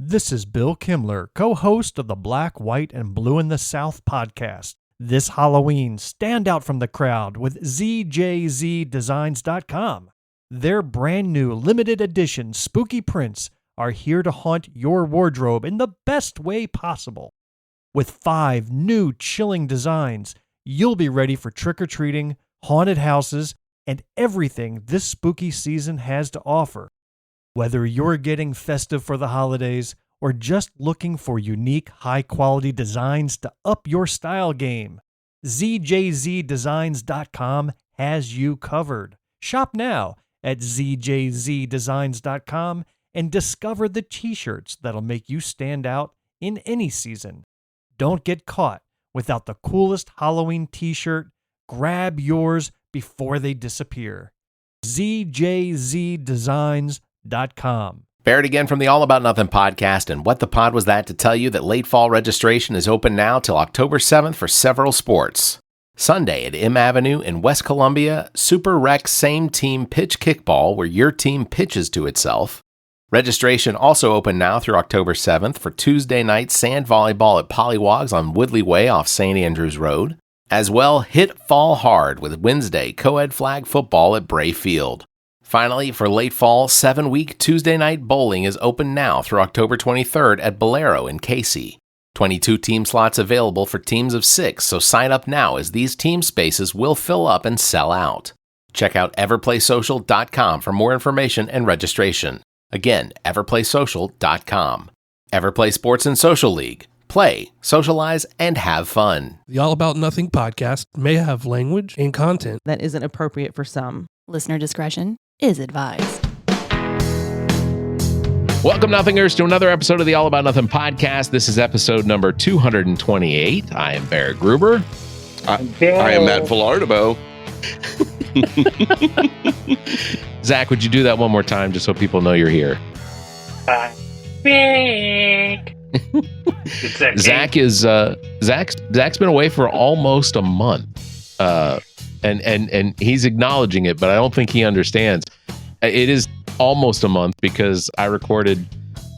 This is Bill Kimler, co-host of the Black, White, and Blue in the South podcast. This Halloween, stand out from the crowd with ZJZDesigns.com. Their brand new limited edition spooky prints are here to haunt your wardrobe in the best way possible. With 5 new chilling designs, you'll be ready for trick-or-treating, haunted houses, and everything this spooky season has to offer. Whether you're getting festive for the holidays or just looking for unique, high-quality designs to up your style game, ZJZDesigns.com has you covered. Shop now at ZJZDesigns.com and discover the t-shirts that'll make you stand out in any season. Don't get caught without the coolest Halloween t-shirt. Grab yours before they disappear. ZJZDesigns.com. Barrett again from the All About Nothing podcast, and what the pod was that to tell you that late fall registration is open now till October 7th for several sports. Sunday at M Avenue in West Columbia, Super Rec Same Team Pitch Kickball, where your team pitches to itself. Registration also open now through October 7th for Tuesday night sand volleyball at Pollywogs on Woodley Way off St. Andrews Road. As well, hit fall hard with Wednesday co-ed flag football at Bray Field. Finally, for late fall, 7-week Tuesday night bowling is open now through October 23rd at Bolero in Casey. 22 team slots available for teams of 6, so sign up now as these team spaces will fill up and sell out. Check out everplaysocial.com for more information and registration. Again, everplaysocial.com. Everplay Sports and Social League. Play, socialize, and have fun. The All About Nothing podcast may have language and content that isn't appropriate for some. Listener discretion is advised. Welcome, Nothingers, to another episode of the All About Nothing podcast. This is episode number 228. I am Barrett Gruber. I am Matt Vilardebo. Zach, would you do that one more time just so people know you're here? Zach is Zach's been away for almost a month. And he's acknowledging it, but I don't think he understands. It is almost a month because I recorded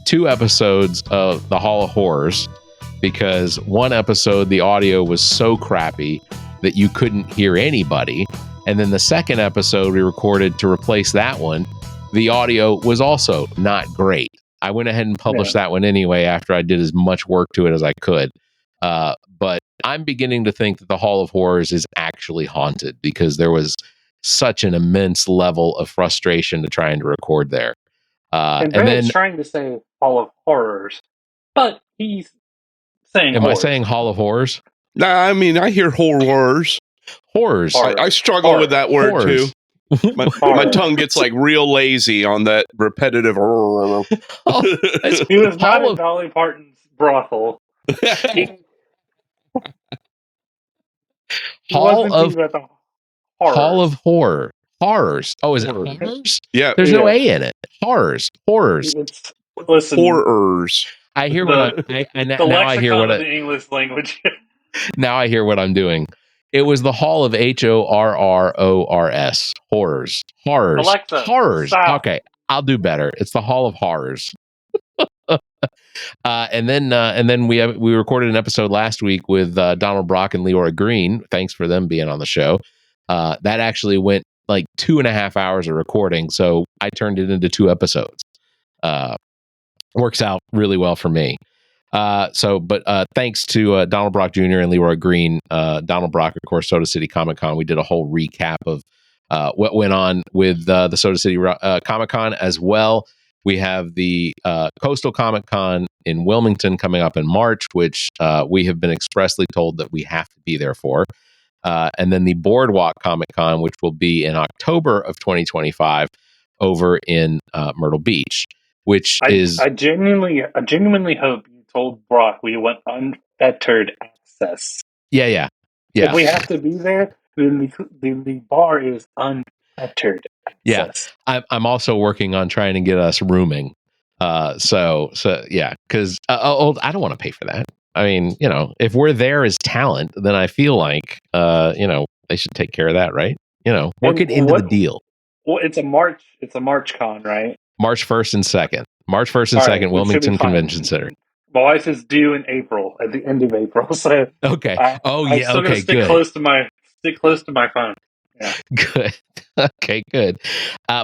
2 episodes of the Hall of Horrors, because one episode, the audio was so crappy that you couldn't hear anybody. And then the second episode we recorded to replace that one, the audio was also not great. I went ahead and published that one anyway after I did as much work to it as I could. But I'm beginning to think that the Hall of Horrors is actually haunted because there was such an immense level of frustration to trying to record there. And then trying to say Hall of Horrors, but he's saying Am horrors. I saying Hall of Horrors? Nah, I mean, I hear horrors. Horrors. I struggle with that word too. My tongue gets like real lazy on that repetitive. He was not in Dolly Parton's brothel. Hall of Horrors. Oh, is it horrors? Yeah. There's no A in it. Horrors. Listen, horrors. I hear what I hear what the English language. Now I hear what I'm doing. It was the Hall of HORRORS. Horrors. Alexa, horrors. stop. Okay, I'll do better. It's the Hall of Horrors. And then we recorded an episode last week with Donald Brock and Leora Green. Thanks for them being on the show. That actually went like 2.5 hours of recording, so I turned it into 2 episodes. Works out really well for me. But thanks to Donald Brock Jr. and Leroy Green, Donald Brock, of course, Soda City Comic Con. We did a whole recap of what went on with the Soda City Comic Con as well. We have the Coastal Comic Con in Wilmington coming up in March, which we have been expressly told that we have to be there for. And then the Boardwalk Comic Con, which will be in October of 2025 over in Myrtle Beach, I genuinely hope you told Brock we want unfettered access. Yeah. If we have to be there, then the bar is unfettered access. Yeah. I'm also working on trying to get us rooming. So yeah, because I don't want to pay for that. I mean, if we're there as talent, then I feel like they should take care of that, right? Work it into the deal. Well, it's a March con, right? March 1st and 2nd. March 1st and All right, 2nd, we should be Wilmington fine. Convention Center. My wife is due in April, at the end of April. So Okay. I'm still gonna stick good. close to my phone. Yeah. Good. Okay, good.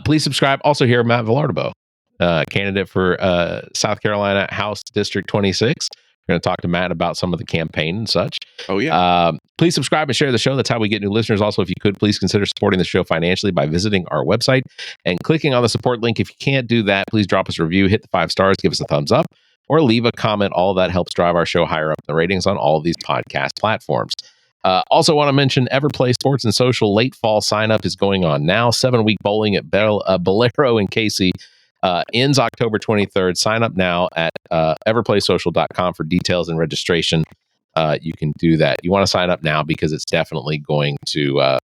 Please subscribe. Also here, Matt Vilardebo, candidate for South Carolina House District 26. We're going to talk to Matt about some of the campaign and such. Oh, yeah. Please subscribe and share the show. That's how we get new listeners. Also, if you could, please consider supporting the show financially by visiting our website and clicking on the support link. If you can't do that, please drop us a review, hit the 5 stars, give us a thumbs up, or leave a comment. All of that helps drive our show higher up in the ratings on all of these podcast platforms. Also want to mention Everplay Sports and Social late fall sign up is going on now. 7-week bowling at Bolero in Casey ends October 23rd. Sign up now at everplaysocial.com for details and registration. You can do that. You want to sign up now because it's definitely going to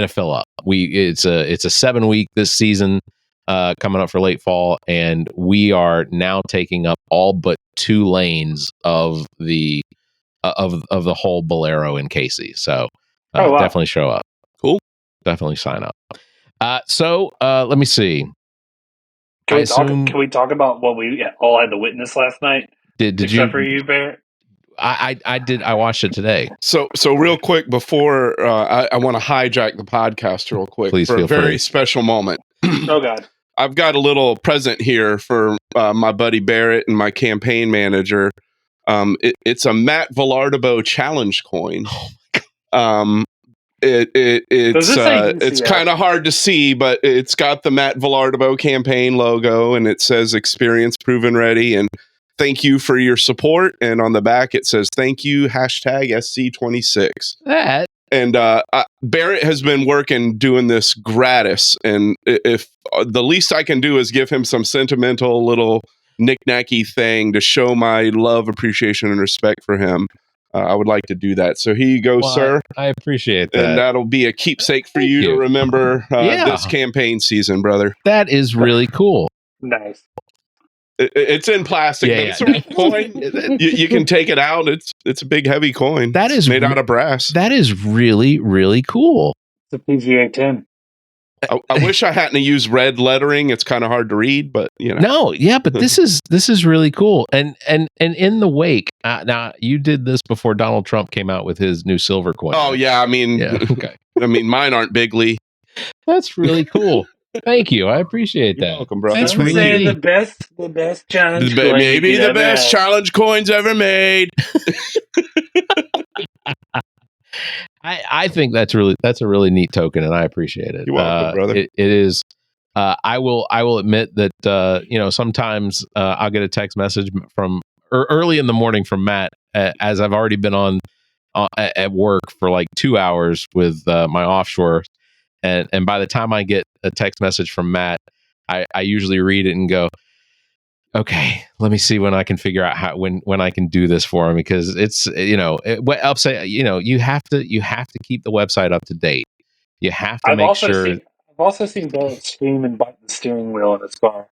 fill up. It's a 7-week this season coming up for late fall, and we are now taking up all but 2 lanes of the whole Bolero in Casey. So wow. definitely show up. Cool. Definitely sign up. So let me see. Can we talk about what we all had to witness last night? Did Except for you, Barrett? I did. I watched it today. So real quick before I want to hijack the podcast real quick. Please for feel a very free. special moment. Oh God. I've got a little present here for my buddy Barrett and my campaign manager. It's a Matt Vilardebo challenge coin. It's kind of hard to see, but it's got the Matt Vilardebo campaign logo, and it says "Experience Proven Ready" and "Thank you for your support." And on the back, it says "Thank you #SC26." That And Barrett has been working doing this gratis, and if the least I can do is give him some sentimental little knick-knacky thing to show my love, appreciation, and respect for him, I would like to do that. So here you go, sir. I appreciate that. And that'll be a keepsake for Thank you to you. remember this campaign season, brother. That is really cool. Nice. It's in plastic. Yeah, But it's a real coin. You can take it out. It's a big, heavy coin. That is made out of brass. That is really, really cool. It's a PGA 10. I wish I hadn't used red lettering. It's kind of hard to read, but you know. No, yeah, but this is really cool. And in the wake, now you did this before Donald Trump came out with his new silver coin. Oh yeah, I mean, okay. I mean, mine aren't bigly. That's really cool. Thank you. I appreciate that. You're welcome, brother. That's Some really say neat. the best challenge. Maybe the best challenge coins ever made. I think that's a really neat token, and I appreciate it. You're welcome, brother. It is. I will admit that sometimes I'll get a text message from early in the morning from Matt, as I've already been on at work for like 2 hours with my offshore, and by the time I get a text message from Matt, I usually read it and go, okay, let me see when I can figure out how when I can do this for him, because it's I'll say you have to keep the website up to date. You have to make sure. I've also seen Barrett scream and bite the steering wheel in his car.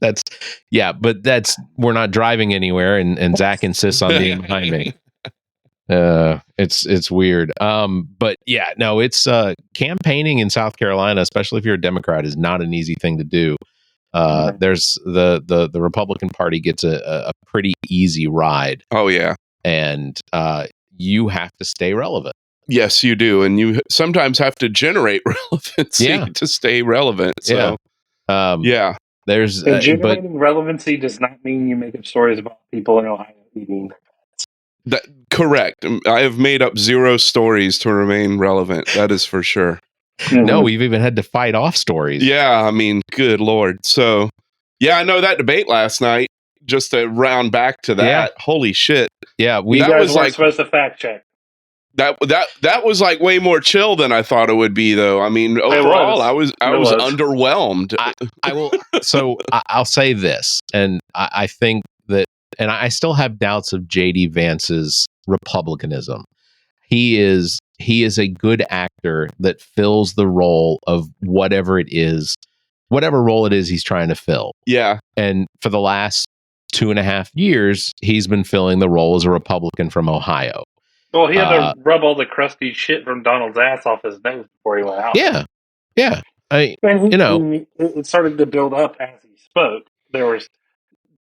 but we're not driving anywhere, and Zach insists on being behind me. It's weird. But yeah, no, it's campaigning in South Carolina, especially if you're a Democrat, is not an easy thing to do. There's the Republican Party gets a pretty easy ride. Oh yeah, and you have to stay relevant. Yes, you do, and you sometimes have to generate relevancy to stay relevant. So there's generating relevancy does not mean you make up stories about people in Ohio eating. Correct. I have made up 0 stories to remain relevant. That is for sure. No, we've even had to fight off stories. Yeah, I mean, good Lord. So, yeah, I know that debate last night. Just to round back to that, holy shit. Yeah, you guys weren't supposed to fact check. That was like way more chill than I thought it would be, though. I mean, overall, I was underwhelmed. I will. So I'll say this, and I think that, and I still have doubts of J.D. Vance's Republicanism. He is a good actor that fills the role of whatever role it is he's trying to fill. Yeah, and for the last 2.5 years, he's been filling the role as a Republican from Ohio. Well, he had to rub all the crusty shit from Donald's ass off his nose before he went out. Yeah. I, And you know, it started to build up as he spoke. There was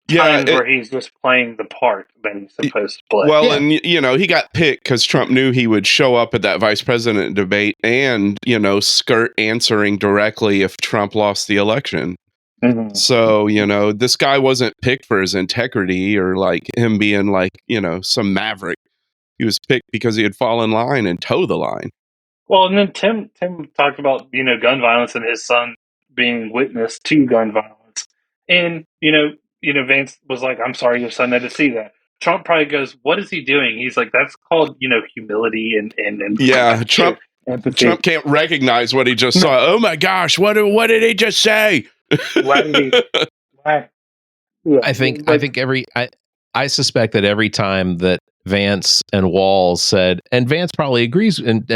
Yeah, times where he's just playing the part that he's supposed to play. well, Yeah. and he got picked because Trump knew he would show up at that vice president debate and skirt answering directly if Trump lost the election. Mhm. So this guy wasn't picked for his integrity or like him being like some maverick. He was picked because he had fallen in line and toe the line. Well, and then Tim talked about gun violence and his son being witness to gun violence, and Vance was like, "I'm sorry, your son had to see that." Trump probably goes, "What is he doing?" He's like, "That's called humility and Yeah, empathy." Trump can't recognize what he just saw. Oh my gosh, what did he just say? Why did he? Why? Yeah, I think I suspect that every time that Vance and Walz said, and Vance probably agrees, and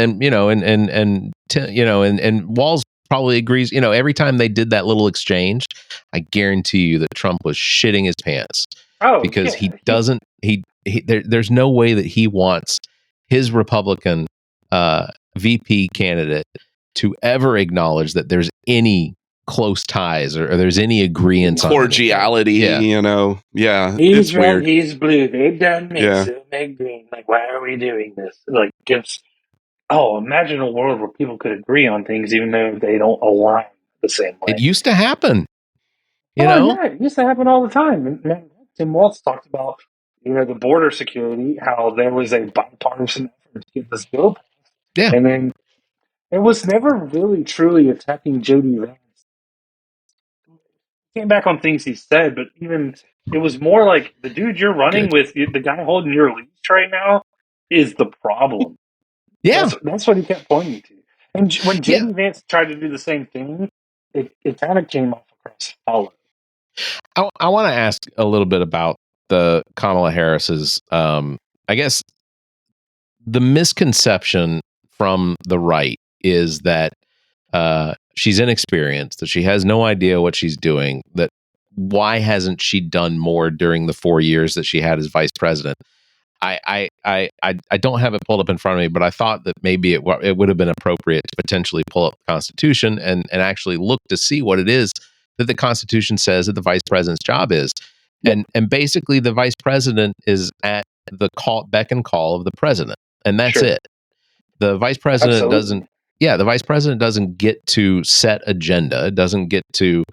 Walz probably agrees. Every time they did that little exchange, I guarantee you that Trump was shitting his pants because he doesn't. There's no way that he wants his Republican VP candidate to ever acknowledge that there's any close ties or there's any agreement on cordiality. Yeah, he's it's weird. Red, he's blue. They've done this. Yeah. So make green. Like, why are we doing this? Like, imagine a world where people could agree on things even though they don't align the same way. It used to happen. Yeah, it used to happen all the time. And Tim Walz talked about, the border security, how there was a bipartisan effort to get this bill passed. Yeah. And then it was never really truly attacking J.D. Vance. Came back on things he said, but even it was more like the dude you're running with, the guy holding your leash right now, is the problem. Yeah. That's what he kept pointing to. And when J.D. Vance tried to do the same thing, it kind of came off across hollow. I want to ask a little bit about the Kamala Harris's, I guess the misconception from the right is that she's inexperienced, that she has no idea what she's doing, that why hasn't she done more during the 4 years that she had as vice president? I don't have it pulled up in front of me, but I thought that maybe it would have been appropriate to potentially pull up the Constitution and actually look to see what it is that the Constitution says that the vice president's job is. And basically the vice president is at the beck and call of the president. And that's it. The vice president doesn't get to set agenda. It doesn't get to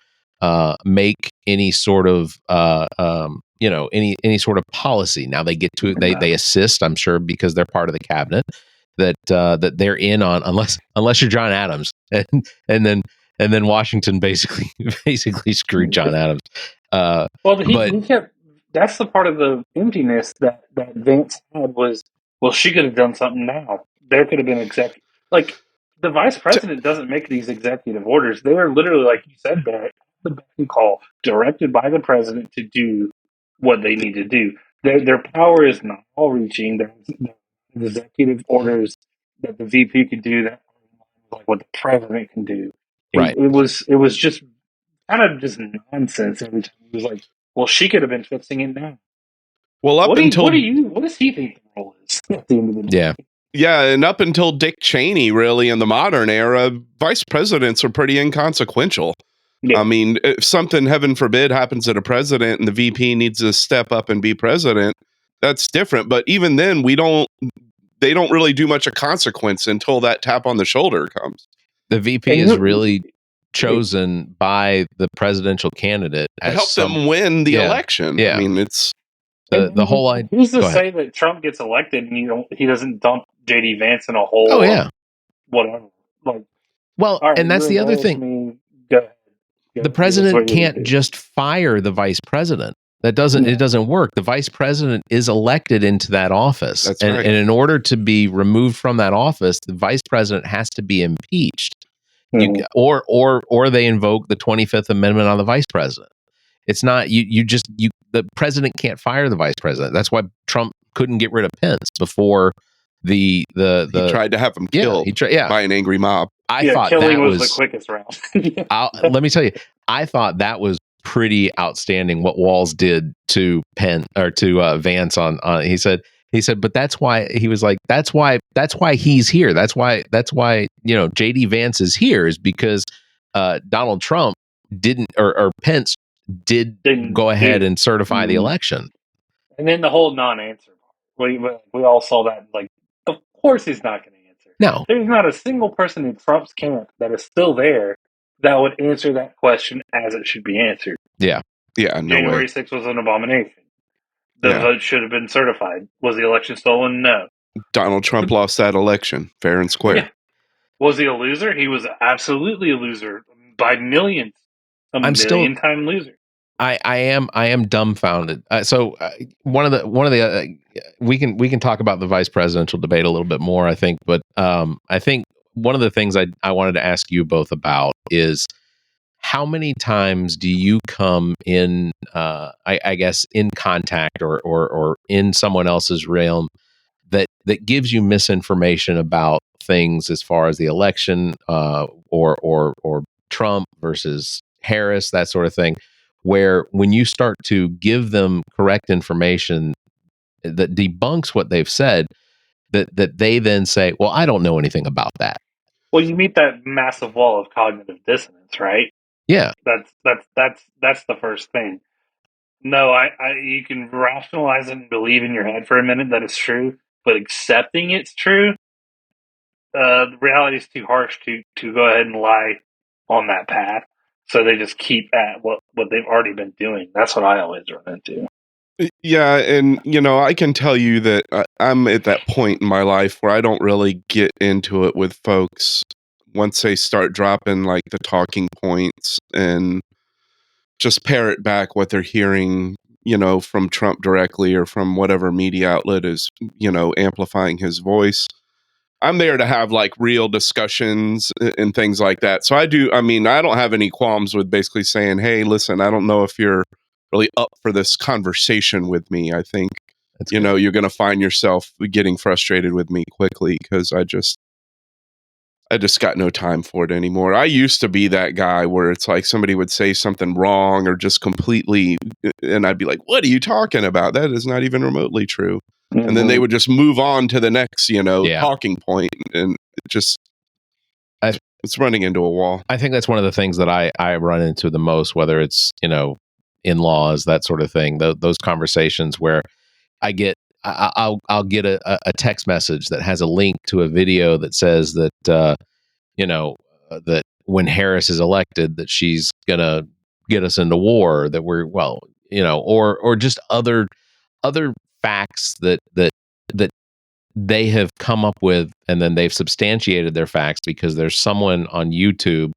make any sort of any sort of policy. Now they get to they assist, I'm sure, because they're part of the cabinet that they're in on, unless you're John Adams, and then Washington basically screwed John Adams. He kept. That's the part of the emptiness that Vance had was. Well, she could have done something now. There could have been like the vice president doesn't make these executive orders. They are literally, like you said, Barrett, the beck and call directed by the president to do what they need to do. Their power is not all reaching. There's executive orders that the VP could do that like what the president can do. Right. It was just kind of just nonsense every time. It was like, well, she could have been fixing it now. Well, what does he think the role is at the end of the day? Yeah, and up until Dick Cheney, really, in the modern era, vice presidents are pretty inconsequential. Yeah. I mean, if something, heaven forbid, happens to the president and the VP needs to step up and be president, that's different. But even then, they don't really do much of consequence until that tap on the shoulder comes. The VP is really chosen by the presidential candidate to help them win the election. Yeah. I mean, it's the whole idea. Who's to say that Trump gets elected and he doesn't dump JD Vance in a hole? Oh yeah, whatever. Like, well, right, and that's the other thing. Go the president can't just fire the vice president. It doesn't work. The vice president is elected into that office. That's and, right. And in order to be removed from that office, the vice president has to be impeached. Mm-hmm. Or they invoke the 25th Amendment on the vice president. It's not the president can't fire the vice president. That's why Trump couldn't get rid of Pence before he tried to have him killed by an angry mob. I thought killing that was the quickest route. Let me tell you, I thought that was pretty outstanding what Walz did to Vance on he said, but that's why he was like, that's why he's here. That's why JD Vance is here, is because Donald Trump didn't, or Pence didn't go ahead and certify the election. And then the whole non-answer part. We all saw that. Like, of course he's not going to answer. No. There's not a single person in Trump's camp that is still there that would answer that question as it should be answered. Yeah. Yeah, no January way. 6th was an abomination. The vote should have been certified. Was the election stolen? No. Donald Trump lost that election, fair and square. Yeah. Was he a loser? He was absolutely a loser by millions. Million-time loser. I am dumbfounded. So one of the we can talk about the vice presidential debate a little bit more, I think, but I think one of the things I wanted to ask you both about is how many times do you come in, I guess, in contact or in someone else's realm that gives you misinformation about things as far as the election, or Trump versus Harris, that sort of thing, where when you start to give them correct information that debunks what they've said, that they then say, well, I don't know anything about that. Well, you meet that massive wall of cognitive dissonance, right? Yeah. That's the first thing. No, you can rationalize it and believe in your head for a minute that it's true, but accepting it's true, the reality is too harsh to go ahead and lie on that path. So they just keep at what they've already been doing. That's what I always run into. Yeah, and I can tell you that I'm at that point in my life where I don't really get into it with folks once they start dropping like the talking points and just parrot back what they're hearing, from Trump directly or from whatever media outlet is, amplifying his voice. I'm there to have like real discussions and things like that. So I don't have any qualms with basically saying, hey, listen, I don't know if you're really up for this conversation with me. I think, you're going to find yourself getting frustrated with me quickly because I just got no time for it anymore. I used to be that guy where it's like somebody would say something wrong or just completely, and I'd be like, what are you talking about? That is not even remotely true. Mm-hmm. And then they would just move on to the next, talking point, and it's running into a wall. I think that's one of the things that I run into the most, whether it's, in-laws, that sort of thing, those conversations where I'll get a text message that has a link to a video that says that, that when Harris is elected, that she's going to get us into war, that we're, or just other facts that they have come up with, and then they've substantiated their facts because there's someone on YouTube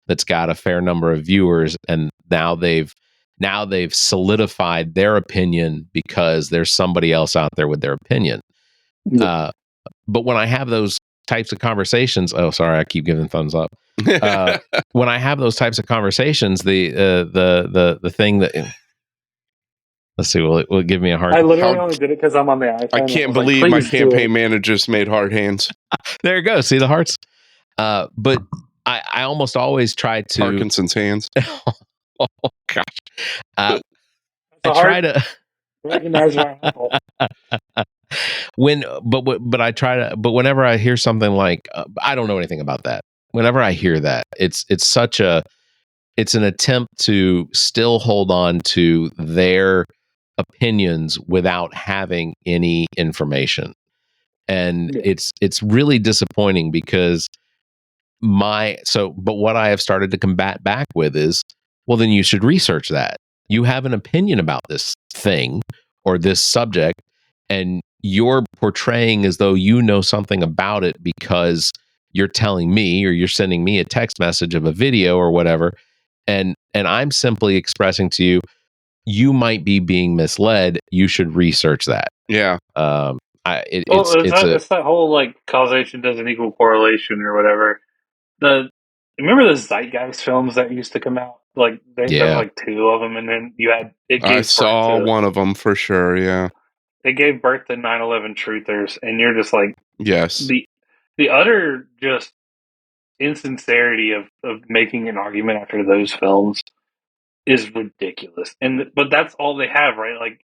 that's got a fair number of viewers, and now they've solidified their opinion because there's somebody else out there with their opinion. But when I have those types of conversations, oh, sorry, I keep giving thumbs up. When I have those types of conversations, the thing that, let's see, will it give me a heart? I literally only did it because I'm on the iPhone. I can't believe my campaign manager just made hard hands. There you go. See the hearts? But I almost always try to... Parkinson's hands. Oh, gosh. I try to... recognize my apple. But whenever I hear something like, I don't know anything about that. Whenever I hear that, it's an attempt to still hold on to their opinions without having any information. And it's really disappointing because but what I have started to combat back with is, well, then you should research that. You have an opinion about this thing or this subject, and you're portraying as though you know something about it because you're telling me, or you're sending me a text message of a video or whatever. And I'm simply expressing to you, you might be being misled. You should research that. Yeah. It's that whole like causation doesn't equal correlation or whatever. Remember the Zeitgeist films that used to come out? Like there were like two of them, and then I saw one of them for sure. Yeah. It gave birth to 9/11 truthers, and you're just like, yes. The utter just insincerity of making an argument after those films is ridiculous. But that's all they have, right? Like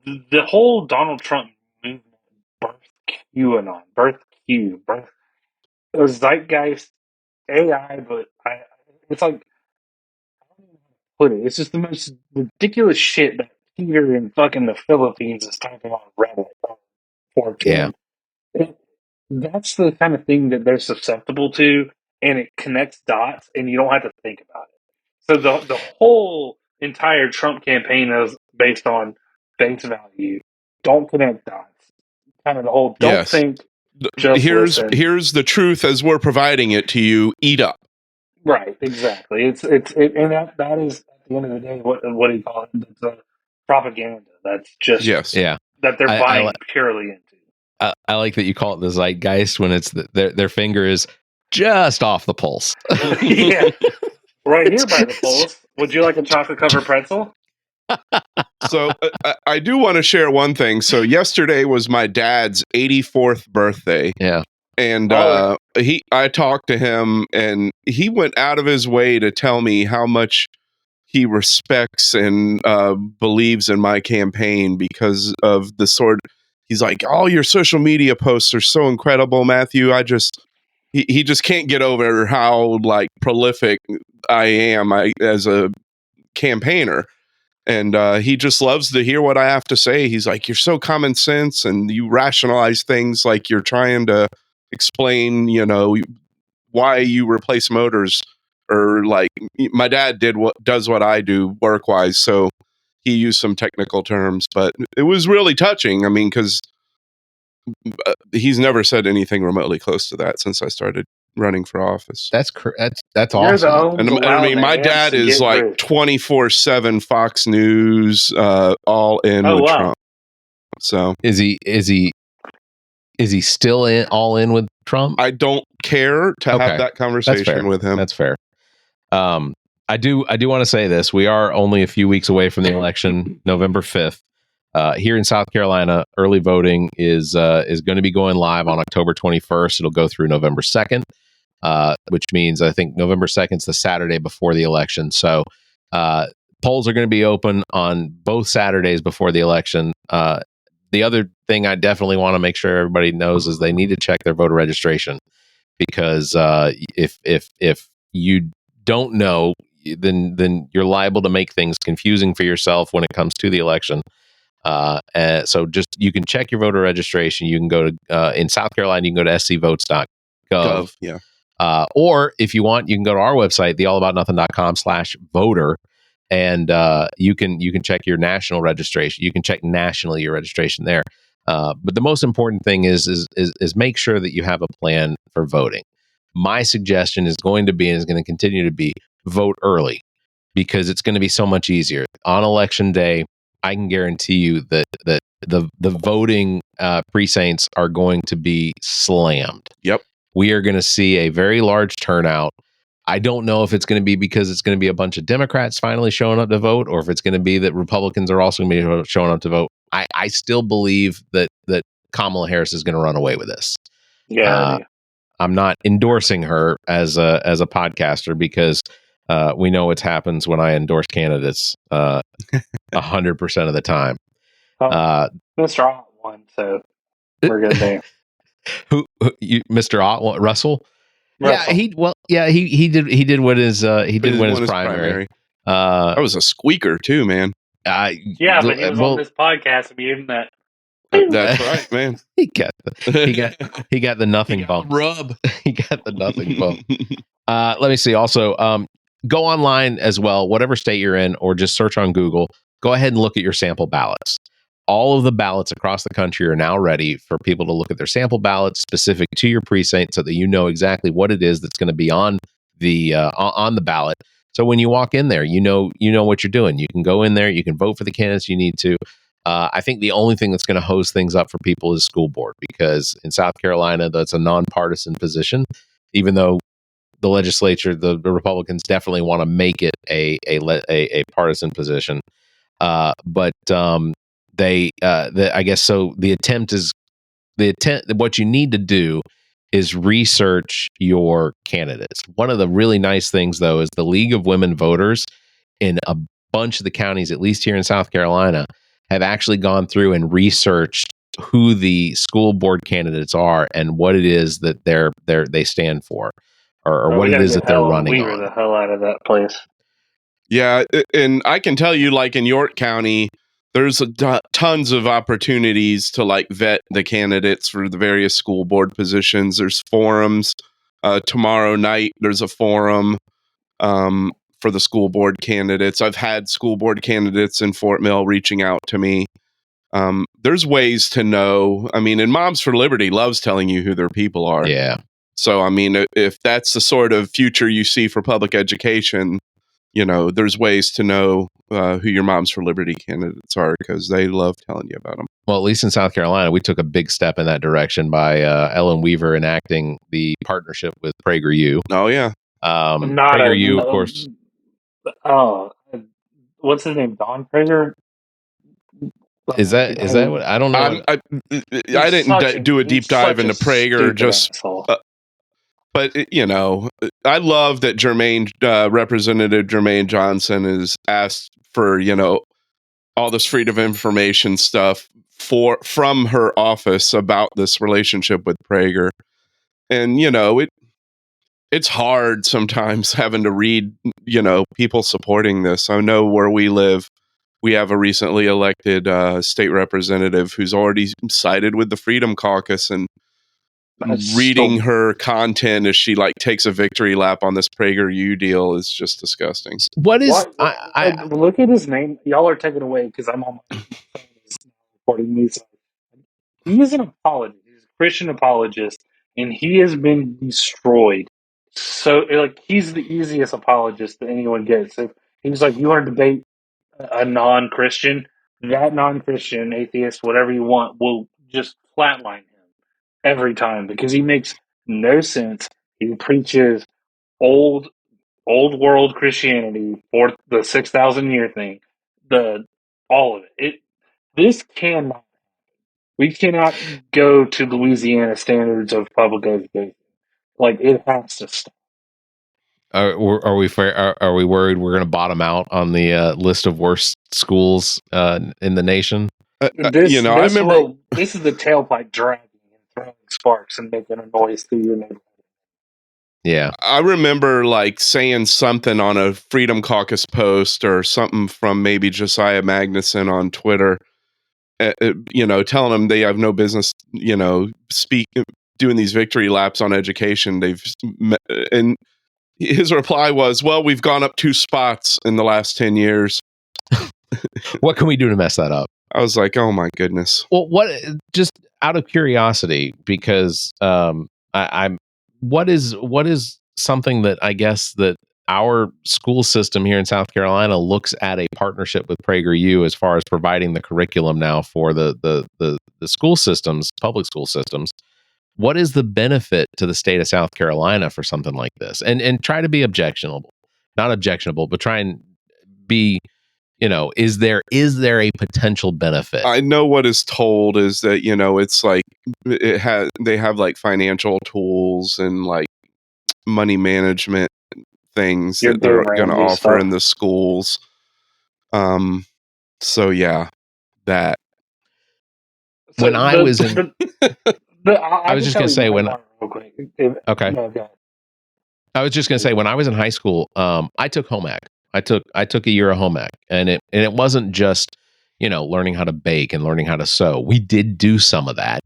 the whole Donald Trump movement birthed QAnon, birthed Zeitgeist AI, but it's like, I don't know how to put it. It's just the most ridiculous shit that Peter in fucking the Philippines is typing on Reddit or 4chan. That's the kind of thing that they're susceptible to, and it connects dots, and you don't have to think about it. So the whole entire Trump campaign is based on face value. Don't connect dots. Kind of the whole don't Yes. think, just listen. Here's the truth as we're providing it to you. Eat up. Right, exactly. It's and that is at the end of the day what do you call it? It's a propaganda. That's just Yeah. that they're buying purely into. I like that you call it the zeitgeist when it's their finger is just off the pulse. Yeah, right here by the pulse. Would you like a chocolate covered pretzel? So I do want to share one thing. So yesterday was my dad's 84th birthday. Yeah. And I talked to him, and he went out of his way to tell me how much he respects and believes in my campaign because of the sort. He's like, all your social media posts are so incredible, Matthew. He just can't get over how like prolific I am as a campaigner. And he just loves to hear what I have to say. He's like, you're so common sense, and you rationalize things like you're trying to explain, why you replace motors, or like my dad does what I do work wise. So he used some technical terms, but it was really touching. I mean, because he's never said anything remotely close to that since I started running for office. That's awesome. And I mean, my dad is like 24/7 Fox News, all in with Trump. So is he still all in with Trump? I don't care to have that conversation with him. That's fair. I do want to say this. We are only a few weeks away from the election, November 5th. Here in South Carolina, early voting is going to be going live on October 21st. It'll go through November 2nd, which means I think November 2nd is the Saturday before the election. So polls are going to be open on both Saturdays before the election. The other thing I definitely want to make sure everybody knows is they need to check their voter registration, because if you don't know, then you're liable to make things confusing for yourself when it comes to the election. So you can check your voter registration. You can go to in South Carolina, you can go to scvotes.gov. Yeah. Or if you want, you can go to our website, theallaboutnothing.com/voter. And you can check your national registration. You can check nationally your registration there. But the most important thing is make sure that you have a plan for voting. My suggestion is going to be, and is going to continue to be, vote early, because it's going to be so much easier on election day. I can guarantee you that the voting precincts are going to be slammed. Yep. We are going to see a very large turnout. I don't know if it's going to be because it's going to be a bunch of Democrats finally showing up to vote, or if it's going to be that Republicans are also going to be showing up to vote. I still believe that Kamala Harris is going to run away with this. Yeah. I'm not endorsing her as a podcaster, because we know what happens when I endorse candidates 100% of the time. Mr. Ott won, so we're good there. Who Mr. Ott, Russell? Russell. He did what his primary. That was a squeaker too, man. But he was on this podcast and gave him that. That's right, man. He got the nothing bump. Rub. He got the nothing bump. Let me see. Also, go online as well, whatever state you're in, or just search on Google. Go ahead and look at your sample ballots. All of the ballots across the country are now ready for people to look at their sample ballots specific to your precinct, so that you know exactly what it is that's going to be on the ballot. So when you walk in there, you know what you're doing. You can go in there, you can vote for the candidates you need to. I think the only thing that's going to hose things up for people is school board, because in South Carolina, that's a nonpartisan position, even though the legislature, the Republicans definitely want to make it a partisan position. But I guess so. The attempt, what you need to do is research your candidates. One of the really nice things, though, is the League of Women Voters in a bunch of the counties, at least here in South Carolina, have actually gone through and researched who the school board candidates are and what it is that they stand for. or we what it gotta is get that they're Ellen running Weaver on. the hell out of that place. Yeah, and I can tell you, like in York County, there's tons of opportunities to like vet the candidates for the various school board positions. There's forums. Tomorrow night, there's a forum for the school board candidates. I've had school board candidates in Fort Mill reaching out to me. There's ways to know. I mean, and Moms for Liberty loves telling you who their people are. Yeah. So, I mean, if that's the sort of future you see for public education, you know, there's ways to know who your Moms for Liberty candidates are because they love telling you about them. Well, at least in South Carolina, we took a big step in that direction by Ellen Weaver enacting the partnership with PragerU. Oh, yeah. PragerU, of course. Oh, what's his name? Don Prager? Is that what? I don't know. I didn't do a deep dive into Prager, just but you know, I love that Representative Jermaine Johnson has asked for, you know, all this freedom of information stuff from her office about this relationship with Prager. And, you know, it's hard sometimes having to read, you know, people supporting this. I know where we live, we have a recently elected state representative who's already sided with the Freedom Caucus, and reading her content as she like takes a victory lap on this PragerU deal is just disgusting. What is look at his name? Y'all are taking away because I'm on my phone recording me. He is an apologist. He's a Christian apologist, and he has been destroyed. So, like, he's the easiest apologist that anyone gets. If he's like, you want to debate a non-Christian, that non-Christian, atheist, whatever you want, will just flatline him every time because he makes no sense. He preaches old world Christianity for the 6,000 year thing. All of it. This cannot. We cannot go to Louisiana standards of public education. Like, it has to stop. Are we worried we're going to bottom out on the list of worst schools in the nation? I remember this is the tailpipe dragging and throwing sparks and making a noise through your neighborhood. Yeah, I remember like saying something on a Freedom Caucus post or something from maybe Josiah Magnuson on Twitter, you know, telling them they have no business, you know, doing these victory laps on education. And his reply was, well, we've gone up 2 spots in the last 10 years. What can we do to mess that up? I was like, oh my goodness. Well, just out of curiosity, because what is something that I guess that our school system here in South Carolina looks at a partnership with PragerU as far as providing the curriculum now for the school systems, public school systems. What is the benefit to the state of South Carolina for something like this? And try to be not objectionable, but try and be, you know, is there a potential benefit? I know what is told is that, you know, it's like they have like financial tools and like money management things that they're going to offer in the schools. So yeah, that. When I was in, I was just going to say when. Okay. No, I was just going to say when I was in high school, I took home ec. I took a year of home ec, and it wasn't just, you know, learning how to bake and learning how to sew. We did do some of that,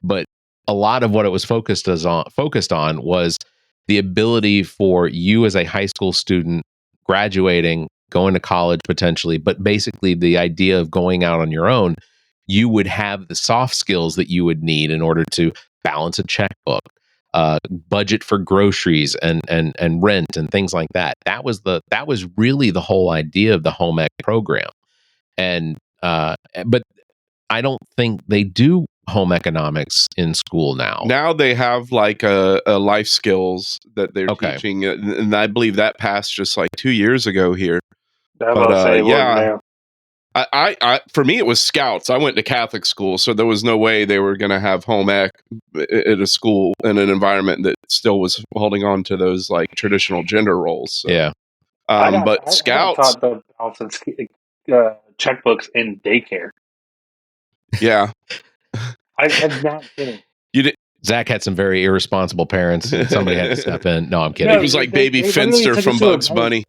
but a lot of what it was focused on was the ability for you as a high school student graduating, going to college potentially, but basically the idea of going out on your own, you would have the soft skills that you would need in order to balance a checkbook, budget for groceries and rent and things like that. That was really the whole idea of the home ec program. And but I don't think they do home economics in school now. Now they have like a life skills that they're teaching, and I believe that passed just like 2 years ago here. I for me it was Scouts. I went to Catholic school, so there was no way they were going to have home ec at a school in an environment that still was holding on to those like traditional gender roles. So. Yeah. But Scouts I taught the checkbooks in daycare. Yeah. I'm not kidding. Zach had some very irresponsible parents, and somebody had to step in. No, I'm kidding. He was like baby Finster from Bugs Bunny.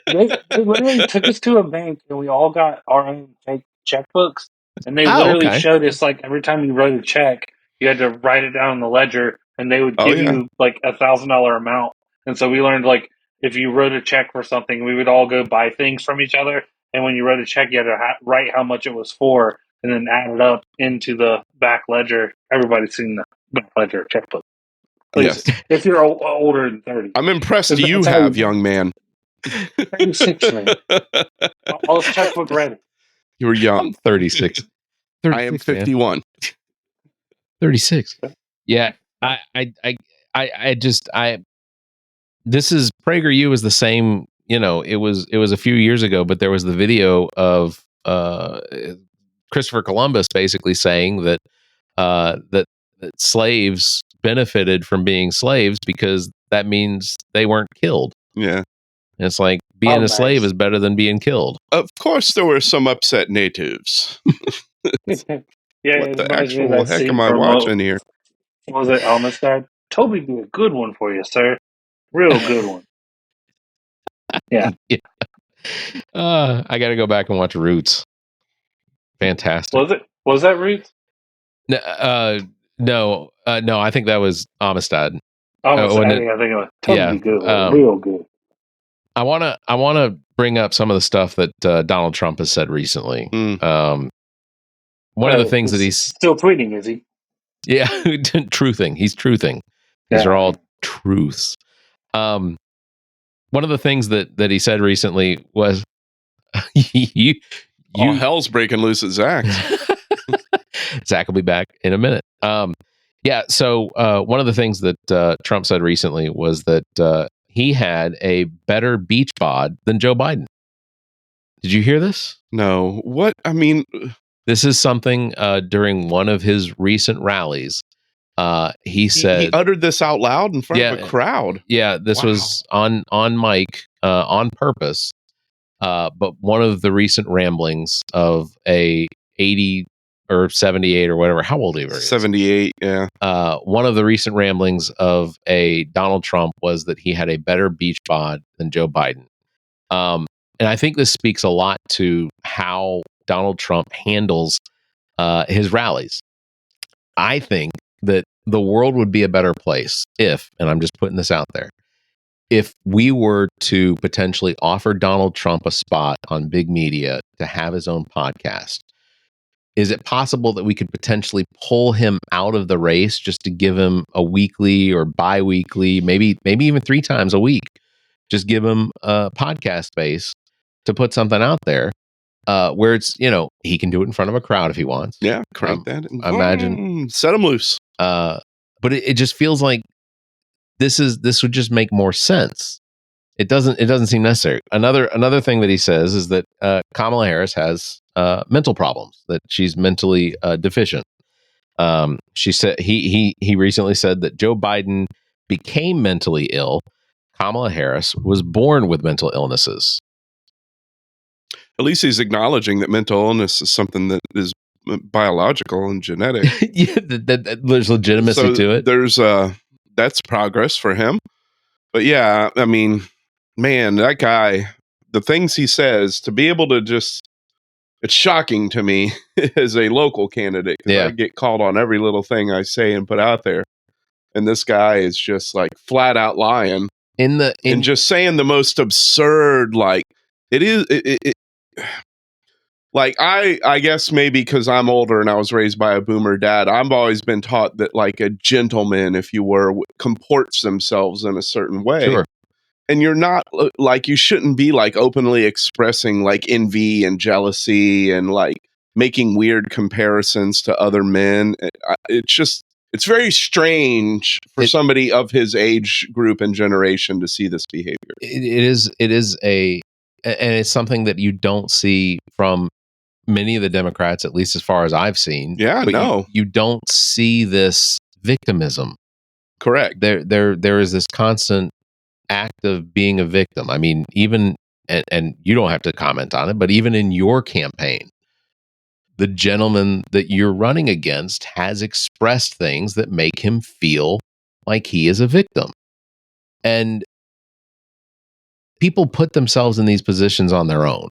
They literally took us to a bank, and we all got our own fake checkbooks. And they literally okay. showed us, like, every time you wrote a check, you had to write it down in the ledger, and they would give you like $1,000 amount. And so we learned, like, if you wrote a check for something, we would all go buy things from each other. And when you wrote a check, you had to write how much it was for, and then add it up into the back ledger. Everybody's seen the back ledger checkbook. Please, if you're older than 30. I'm impressed you have, young man. 36, man. All this checkbook ready. You were young. I'm 36. I am 51. Man. 36. Yeah. This is PragerU is the same, it was a few years ago, but there was the video of Christopher Columbus basically saying that slaves benefited from being slaves because that means they weren't killed. Yeah. And it's like being a slave is better than being killed. Of course, there were some upset natives. Yeah, what the actual heck am I watching here? What was it, Amistad? Toby did a good one for you, sir. Real good one. Yeah. I got to go back and watch Roots. Fantastic. Was that Roots? No, I think that was Amistad. I think it was totally good. Real good. I want to bring up some of the stuff that Donald Trump has said recently. One of the things that he's still tweeting, is he? Yeah, truthing. He's truthing. These are all truths. One of the things that he said recently was, all hell's breaking loose at Zach's. Zach will be back in a minute. So one of the things that Trump said recently was that he had a better beach bod than Joe Biden. Did you hear this? No. What? I mean, this is something during one of his recent rallies. He said he uttered this out loud in front of a crowd. Yeah, this was on mic on purpose. But one of the recent ramblings of a 80 or 78 or whatever, how old he was? 78, yeah. One of the recent ramblings of a Donald Trump was that he had a better beach bod than Joe Biden. And I think this speaks a lot to how Donald Trump handles his rallies. I think that the world would be a better place if, and I'm just putting this out there, if we were to potentially offer Donald Trump a spot on big media to have his own podcast. Is it possible that we could potentially pull him out of the race just to give him a weekly or bi-weekly, maybe even 3 times a week, just give him a podcast space to put something out there where it's, he can do it in front of a crowd if he wants. Yeah, crank that. Imagine. Set him loose. But it just feels like this would just make more sense. It doesn't seem necessary. Another thing that he says is that Kamala Harris has mental problems, that she's mentally deficient. She said he recently said that Joe Biden became mentally ill. Kamala Harris was born with mental illnesses. At least he's acknowledging that mental illness is something that is biological and genetic. Yeah, there's legitimacy to it. There's that's progress for him. But yeah, I mean, man, that guy, the things he says, to be able to just, it's shocking to me as a local candidate. I get called on every little thing I say and put out there. And this guy is just like flat out lying and just saying the most absurd, like like I guess maybe because I'm older and I was raised by a boomer dad, I've always been taught that like a gentleman, if you were, comports themselves in a certain way. Sure. And you're not like, you shouldn't be like openly expressing like envy and jealousy and like making weird comparisons to other men. It's very strange for somebody of his age group and generation to see this behavior. And it's something that you don't see from many of the Democrats, at least as far as I've seen. Yeah, but no. You don't see this victimism. Correct. There is this constant act of being a victim. I mean, even, and you don't have to comment on it, but even in your campaign, the gentleman that you're running against has expressed things that make him feel like he is a victim. And people put themselves in these positions on their own.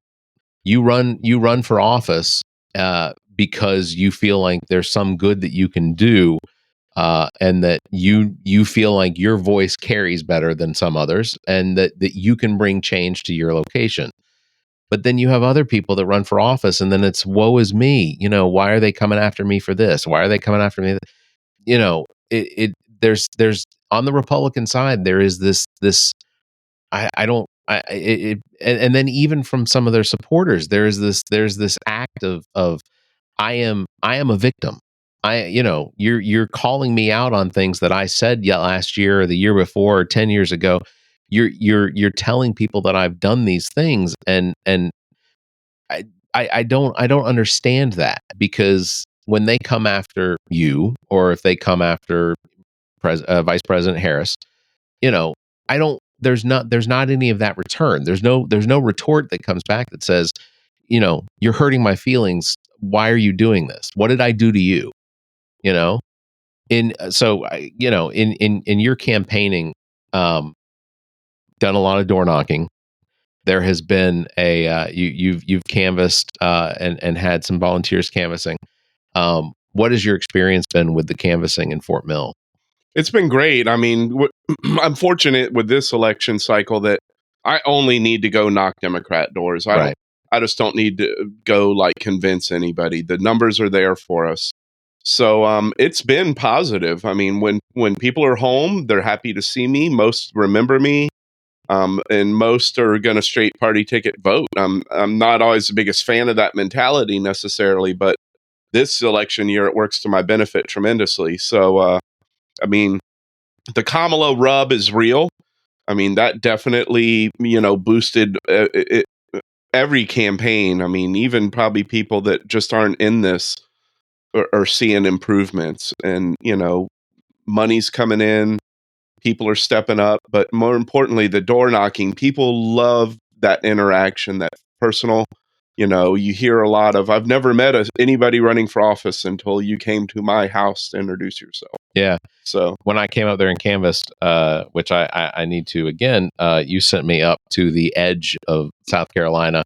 You run for office because you feel like there's some good that you can do, and that you feel like your voice carries better than some others, and that you can bring change to your location. But then you have other people that run for office, and then it's woe is me. Why are they coming after me for this? Why are they coming after me? There's on the Republican side, there is this I don't I it, and then even from some of their supporters, there's this act of I am a victim. You're calling me out on things that I said last year or the year before or 10 years ago. You're telling people that I've done these things, and I don't understand that, because when they come after you, or if they come after Vice President Harris, I don't. There's not any of that return. There's no retort that comes back that says, you're hurting my feelings. Why are you doing this? What did I do to you? In your campaigning, done a lot of door knocking. There has been you've canvassed and had some volunteers canvassing. What has your experience been with the canvassing in Fort Mill? It's been great. I mean, I'm fortunate with this election cycle that I only need to go knock Democrat doors. I just don't need to go convince anybody. The numbers are there for us. So it's been positive. I mean, when people are home, they're happy to see me. Most remember me. And most are going to straight party ticket vote. I'm not always the biggest fan of that mentality necessarily, but this election year, it works to my benefit tremendously. So, I mean, the Kamala rub is real. I mean, that definitely, boosted every campaign. I mean, even probably people that just aren't in this are seeing improvements, and, money's coming in. People are stepping up, but more importantly, the door knocking. People love that interaction, that personal. You hear a lot of, I've never met anybody running for office until you came to my house to introduce yourself. Yeah. So when I came up there and canvassed, which I need to again, you sent me up to the edge of South Carolina.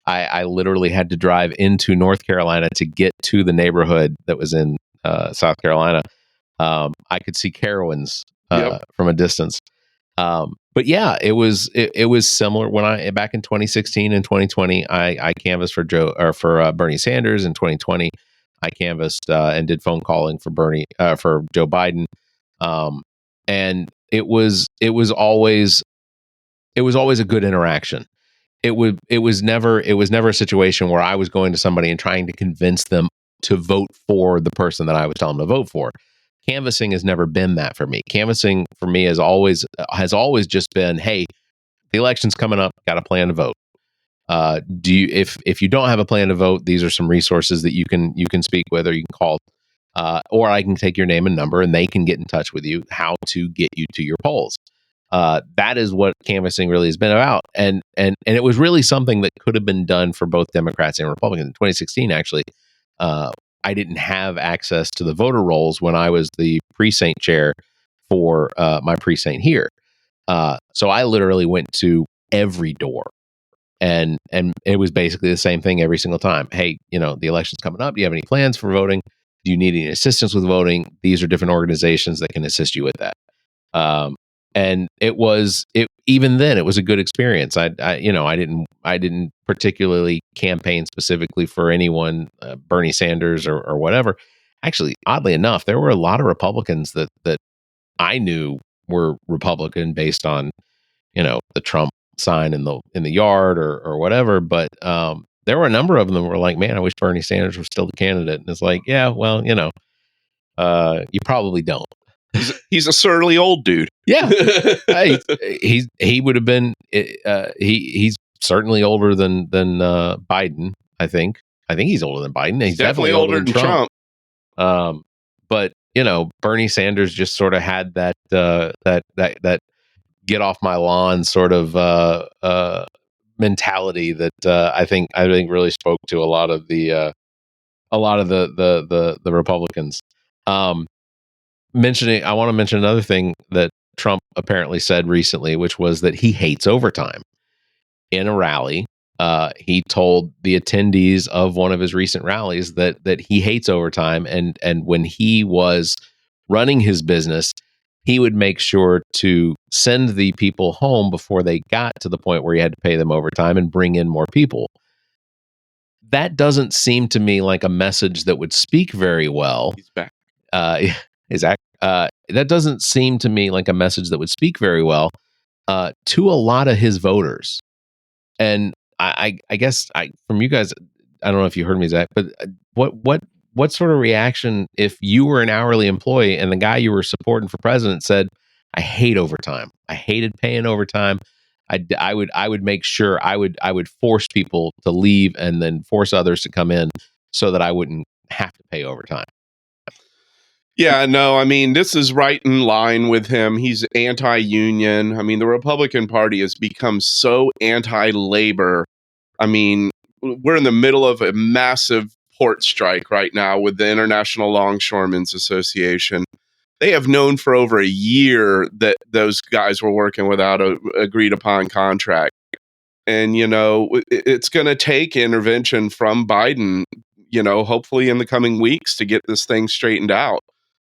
I literally had to drive into North Carolina to get to the neighborhood that was in South Carolina. I could see Carowinds from a distance. But yeah, it was similar when back in 2016 and 2020, I canvassed for Bernie Sanders. In 2020, I canvassed and did phone calling for Joe Biden. And it was always a good interaction. It was never a situation where I was going to somebody and trying to convince them to vote for the person that I was telling them to vote for. Canvassing has never been that for me. Canvassing for me has always just been, hey, the election's coming up, got a plan to vote. If you don't have a plan to vote, these are some resources that you can speak with, or you can call, or I can take your name and number and they can get in touch with you how to get you to your polls. That is what canvassing really has been about. And it was really something that could have been done for both Democrats and Republicans. In 2016, actually, I didn't have access to the voter rolls when I was the precinct chair for my precinct here. So I literally went to every door, and it was basically the same thing every single time. Hey, the election's coming up. Do you have any plans for voting? Do you need any assistance with voting? These are different organizations that can assist you with that. And even then it was a good experience. I didn't particularly campaign specifically for anyone, Bernie Sanders or whatever. Actually, oddly enough, there were a lot of Republicans that I knew were Republican based on, the Trump sign in the yard or whatever. But there were a number of them that were like, man, I wish Bernie Sanders was still the candidate. And it's like, yeah, well, you probably don't. He's a surly old dude. Yeah, he would have been. He's certainly older than Biden. I think he's older than Biden. He's definitely older than Trump. But Bernie Sanders just sort of had that get off my lawn sort of mentality that I think really spoke to a lot of the a lot of the Republicans. I want to mention another thing that Trump apparently said recently, which was that he hates overtime. In a rally, he told the attendees of one of his recent rallies that he hates overtime, and when he was running his business, he would make sure to send the people home before they got to the point where he had to pay them overtime and bring in more people. That doesn't seem to me like a message that would speak very well. He's back. That doesn't seem to me like a message that would speak very well to a lot of his voters. And I guess from you guys, I don't know if you heard me, Zach, but what sort of reaction if you were an hourly employee and the guy you were supporting for president said, "I hate overtime. I hated paying overtime. I would make sure I would force people to leave and then force others to come in so that I wouldn't have to pay overtime." Yeah, no, I mean, this is right in line with him. He's anti-union. I mean, the Republican Party has become so anti-labor. I mean, we're in the middle of a massive port strike right now with the International Longshoremen's Association. They have known for over a year that those guys were working without a agreed upon contract. And, it's going to take intervention from Biden, hopefully in the coming weeks to get this thing straightened out.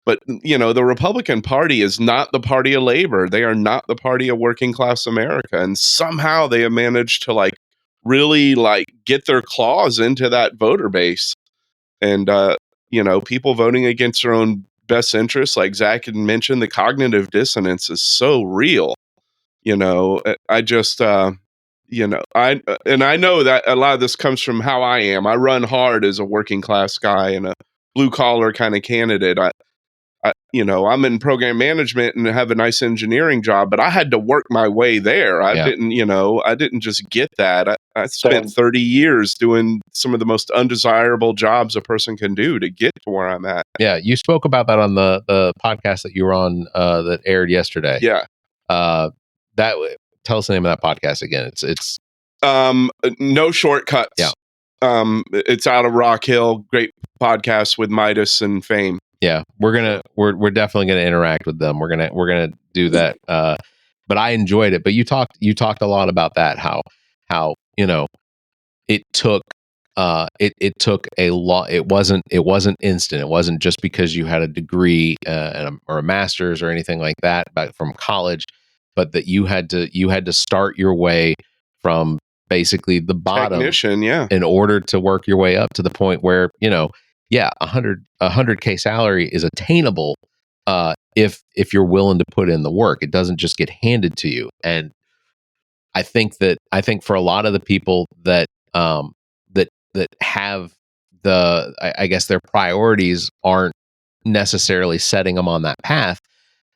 But, the Republican Party is not the party of labor. They are not the party of working class America. And somehow they have managed to really get their claws into that voter base. And, people voting against their own best interests, like Zach had mentioned, the cognitive dissonance is so real. I just, I know that a lot of this comes from how I am. I run hard as a working class guy and a blue collar kind of candidate. I'm in program management and have a nice engineering job, but I had to work my way there. I didn't just get that. I spent 30 years doing some of the most undesirable jobs a person can do to get to where I'm at. Yeah, you spoke about that on the podcast that you were on that aired yesterday. Yeah. Tell us the name of that podcast again. It's No Shortcuts. Yeah. It's out of Rock Hill. Great podcast with Midas and Fame. Yeah, we're definitely gonna interact with them. We're gonna do that. But I enjoyed it. But you talked a lot about that. How it took it took a lot. It wasn't instant. It wasn't just because you had a degree or a master's or anything like that from college, but that you had to start your way from basically the bottom technician, in order to work your way up to the point where a 100K salary is attainable if you're willing to put in the work. It doesn't just get handed to you. And I think for a lot of the people that have I guess their priorities aren't necessarily setting them on that path,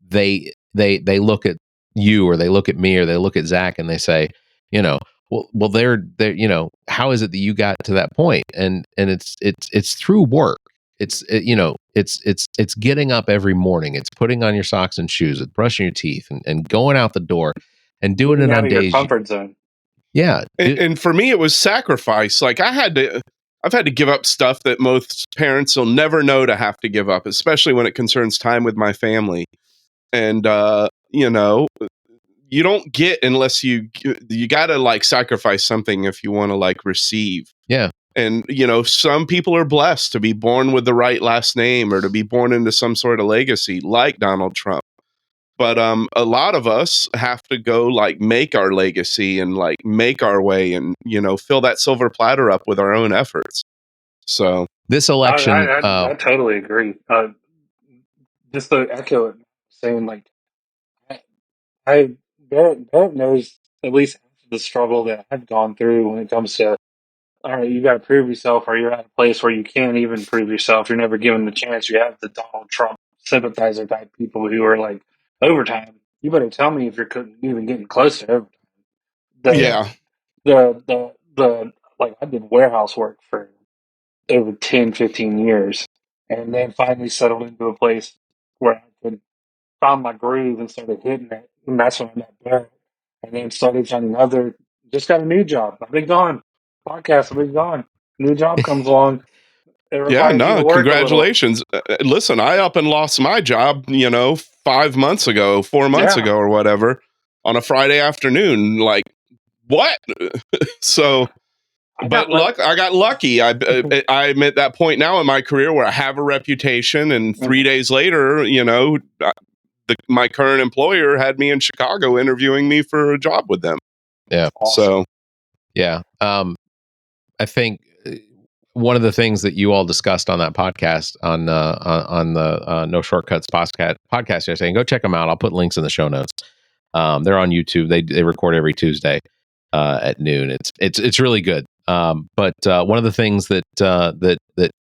they look at you or they look at me or they look at Zach and they say, well, they're how is it that you got to that point? And it's through work. It's getting up every morning. It's putting on your socks and shoes, it's brushing your teeth and going out the door and doing it on days. Your comfort zone. Yeah. And for me, it was sacrifice. I've had to give up stuff that most parents will never know to have to give up, especially when it concerns time with my family. And, you don't get unless you got to sacrifice something if you want to receive. Yeah. And, some people are blessed to be born with the right last name or to be born into some sort of legacy like Donald Trump. But a lot of us have to go make our legacy and make our way and, fill that silver platter up with our own efforts. So this election, I totally agree. Just to echo it, saying Barrett knows at least the struggle that I've gone through when it comes to, all right, you got to prove yourself, or you're at a place where you can't even prove yourself. You're never given the chance. You have the Donald Trump sympathizer type people who are overtime. You better tell me if you're even getting close to overtime. I did warehouse work for over 10, 15 years, and then finally settled into a place where I could found my groove and started hitting it. And that's when I met Barrett. And then started finding just got a new job. I've been gone. Podcast, I've been gone. New job comes along. It Yeah, requires you no, to work a little. congratulations. Listen, I up and lost my job, 5 months ago, 4 months Yeah. ago or whatever, on a Friday afternoon. Like, what? So, I but I got lucky. I'm at that point now in my career where I have a reputation, and 3 days later, my current employer had me in Chicago interviewing me for a job with them. Yeah. Awesome. So, Yeah. I think one of the things that you all discussed on that podcast on the No Shortcuts podcast yesterday, and go check them out. I'll put links in the show notes. They're on YouTube. They record every Tuesday at noon. It's really good. But one of the things that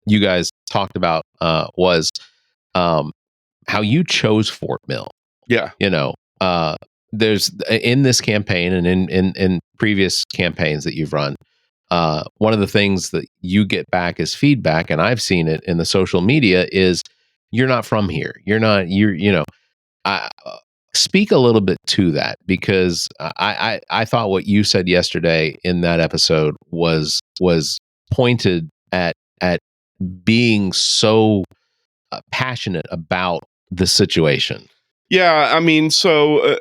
you guys talked about was how you chose Fort Mill. yeah. There's in this campaign and in previous campaigns that you've run, one of the things that you get back as feedback, and I've seen it in the social media, is you're not from here. Speak a little bit to that, because I thought what you said yesterday in that episode was pointed at being so passionate about the situation. Yeah, I mean, so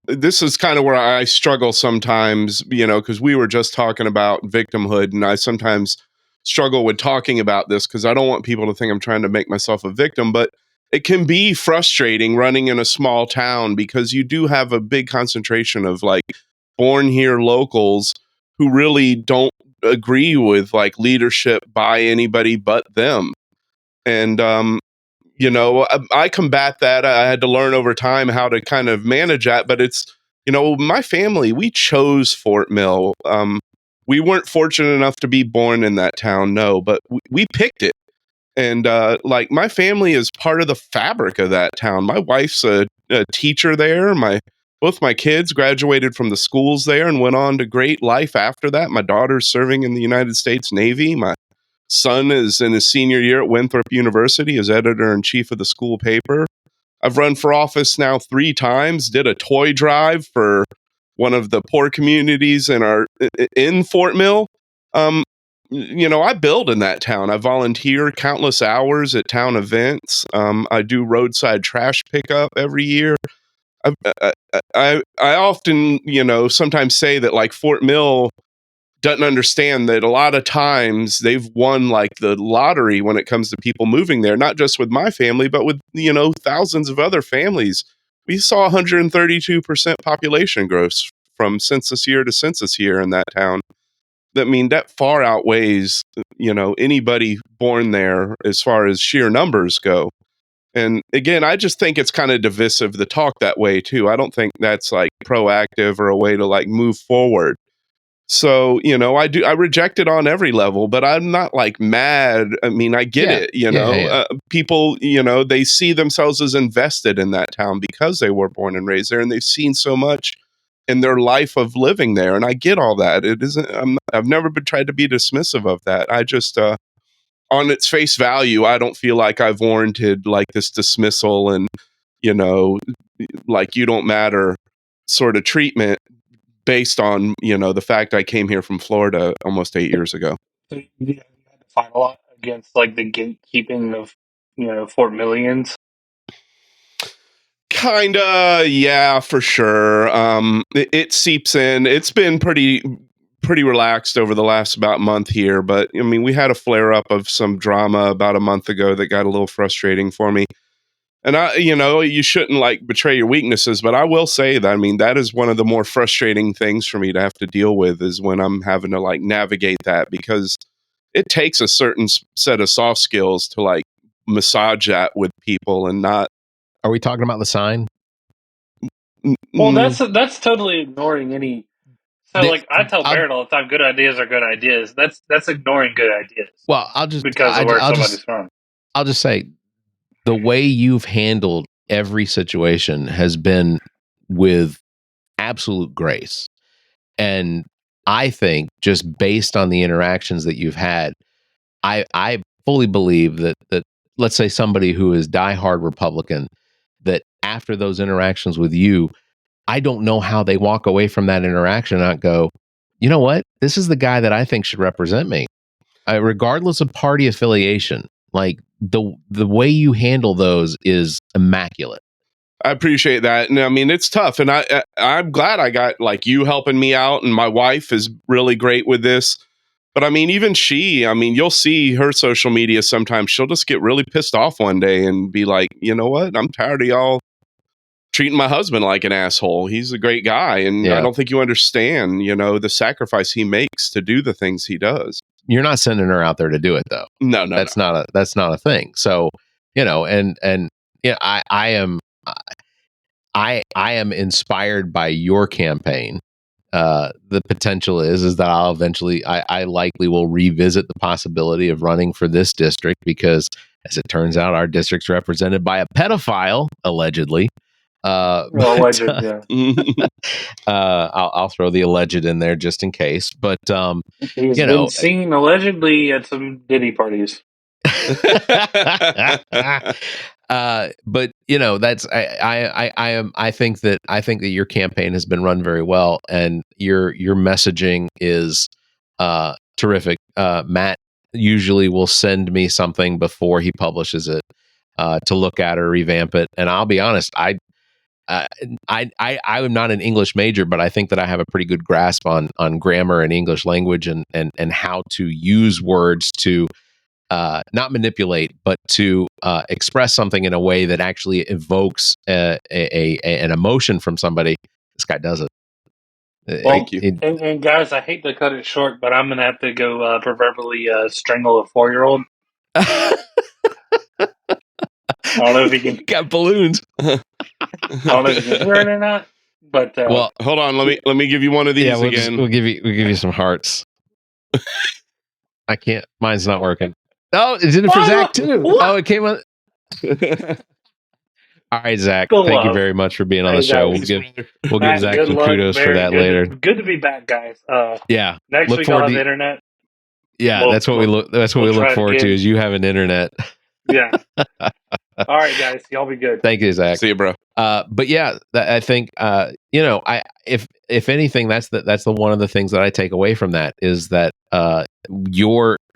this is kind of where I struggle sometimes, because we were just talking about victimhood, and I sometimes struggle with talking about this because I don't want people to think I'm trying to make myself a victim, but it can be frustrating running in a small town because you do have a big concentration of like born here locals who really don't agree with like leadership by anybody but them. And I combat that. I had to learn over time how to kind of manage that. But it's, my family, we chose Fort Mill. We weren't fortunate enough to be born in that town, no, but we picked it. And like my family is part of the fabric of that town. My wife's a teacher there. Both my kids graduated from the schools there and went on to great life after that. My daughter's serving in the United States Navy. My son is in his senior year at Winthrop University as editor-in-chief of the school paper. I've run for office now 3 times, did a toy drive for one of the poor communities in Fort Mill. I build in that town. I volunteer countless hours at town events. I do roadside trash pickup every year. I often, sometimes say that like Fort Mill doesn't understand that a lot of times they've won like the lottery when it comes to people moving there, not just with my family, but with, thousands of other families. We saw 132% population growth from census year to census year in that town. That far outweighs, anybody born there as far as sheer numbers go. And again, I just think it's kind of divisive to talk that way too. I don't think that's like proactive or a way to like move forward. So, I reject it on every level, but I'm not like mad. I mean, I get it, people, they see themselves as invested in that town because they were born and raised there and they've seen so much in their life of living there. And I get all that. It isn't, I've never been tried to be dismissive of that. I just, on its face value, I don't feel like I've warranted like this dismissal and, like you don't matter sort of treatment based on, the fact I came here from Florida almost 8 years ago. So you had to fight a lot against like the gatekeeping of, Fort Millions. Kinda, yeah, for sure. It seeps in. It's been pretty relaxed over the last about month here, but I mean, we had a flare up of some drama about a month ago that got a little frustrating for me. And you shouldn't like betray your weaknesses, but I will say that, I mean, that is one of the more frustrating things for me to have to deal with is when I'm having to like navigate that, because it takes a certain set of soft skills to like massage that with people and not. Are we talking about the sign? Well, that's totally ignoring any. So, like I tell Barrett all the time, good ideas are good ideas. That's ignoring good ideas. Well, because of where somebody's from. I'll just say the way you've handled every situation has been with absolute grace, and I think just based on the interactions that you've had, I fully believe that let's say somebody who is diehard Republican, that after those interactions with you, I don't know how they walk away from that interaction and not go, you know what? This is the guy that I think should represent me. regardless of party affiliation, like the way you handle those is immaculate. I appreciate that. And I mean, it's tough. And I'm glad I got like you helping me out. And my wife is really great with this. But I mean, even she, I mean, you'll see her social media sometimes. She'll just get really pissed off one day and be like, you know what? I'm tired of y'all treating my husband like an asshole. He's a great guy. And I don't think you understand, you know, the sacrifice he makes to do the things he does. You're not sending her out there to do it, though. No, that's not a thing. So, you know, and yeah, I am inspired by your campaign. The potential is that I'll eventually, I likely will revisit the possibility of running for this district because, as it turns out, our district's represented by a pedophile, allegedly. Alleged, yeah. I'll throw the alleged in there just in case. But he's been seen allegedly at some Diddy parties. But you know, that's I think that your campaign has been run very well, and your messaging is terrific. Matt usually will send me something before he publishes it to look at or revamp it, and I'll be honest, I'm not an English major, but I think that I have a pretty good grasp on grammar and English language and how to use words to not manipulate, but to express something in a way that actually evokes an emotion from somebody. This guy does it. Thank you. And guys, I hate to cut it short, but I'm going to have to go proverbially strangle a 4-year-old. I don't know if he can. Got balloons. I don't know if he can hear it or not. But well, hold on. Let me give you one of these again. We'll give you some hearts. I can't. Mine's not working. Oh, is it for Zach too? What? Oh, it came on. All right, Zach. Thank you very much for being on the show. We'll give Zach some kudos for that later. Good to be back, guys. Yeah. Next week I'll have the internet. Yeah, that's what we look forward to. Is you have an internet. Yeah. All right, guys. Y'all be good. Thank you, Zach. See you, bro. But yeah, I think if anything, that's the one of the things that I take away from that is that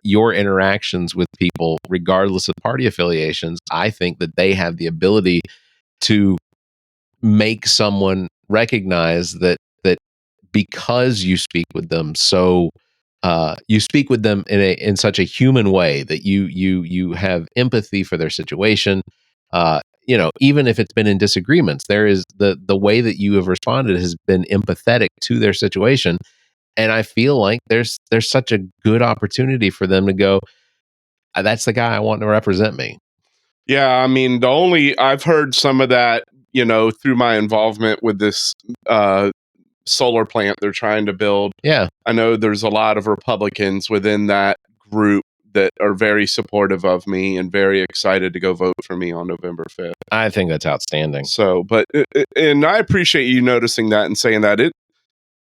your interactions with people, regardless of party affiliations, I think that they have the ability to make someone recognize that because you speak with them you speak with them in such a human way that you have empathy for their situation. Even if it's been in disagreements, there is the way that you have responded has been empathetic to their situation. And I feel like there's such a good opportunity for them to go, that's the guy I want to represent me. Yeah, I mean, I've heard some of that, through my involvement with this solar plant they're trying to build. Yeah. I know there's a lot of Republicans within that group that are very supportive of me and very excited to go vote for me on November 5th. I think that's outstanding. So, and I appreciate you noticing that and saying that.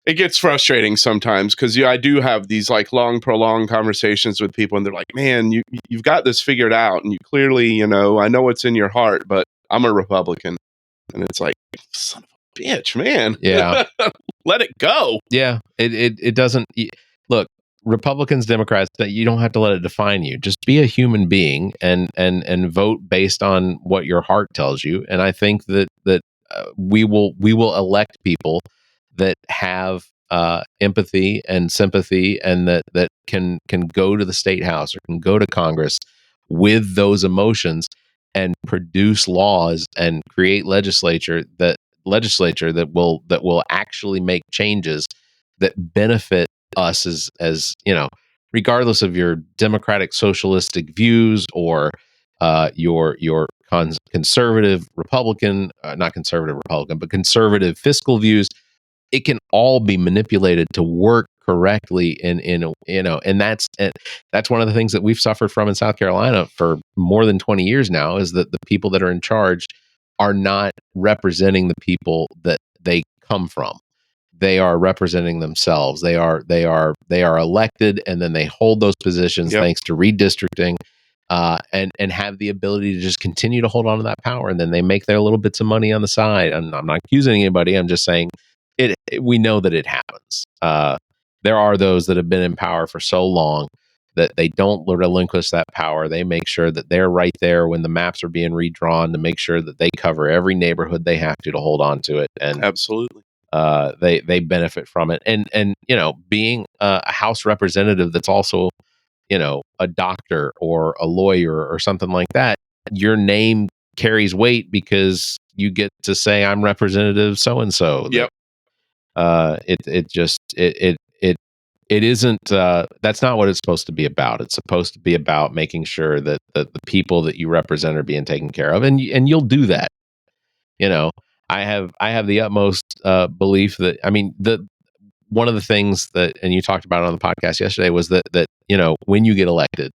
It gets frustrating sometimes because I do have these like long, prolonged conversations with people and they're like, man, you've got this figured out. And you clearly, I know what's in your heart, but I'm a Republican. And it's like, son of a bitch, man. Yeah. Let it go. Yeah. It doesn't look, Republicans, Democrats, that you don't have to let it define you. Just be a human being and vote based on what your heart tells you. And I think that we will elect people that have empathy and sympathy, and that can go to the state house or can go to Congress with those emotions and produce laws and create legislature that will actually make changes that benefit us as regardless of your democratic socialistic views or your conservative Republican, not conservative Republican, but conservative fiscal views. It can all be manipulated to work correctly, and that's one of the things that we've suffered from in South Carolina for more than 20 years now, is that the people that are in charge are not representing the people that they come from. They are representing themselves. They are elected, and then they hold those positions thanks to redistricting, and have the ability to just continue to hold on to that power, and then they make their little bits of money on the side. And I'm not accusing anybody. I'm just saying we know that it happens. There are those that have been in power for so long that they don't relinquish that power. They make sure that they're right there when the maps are being redrawn to make sure that they cover every neighborhood they have to hold on to it. And absolutely, they benefit from it. And you know, being a House representative that's also, you know, a doctor or a lawyer or something like that, your name carries weight because you get to say I'm Representative so and so. Yep. It isn't. That's not what it's supposed to be about. It's supposed to be about making sure that the people that you represent are being taken care of, and you'll do that. You know, I have the utmost belief that, I mean, one of the things that, and you talked about it on the podcast yesterday, was that you know, when you get elected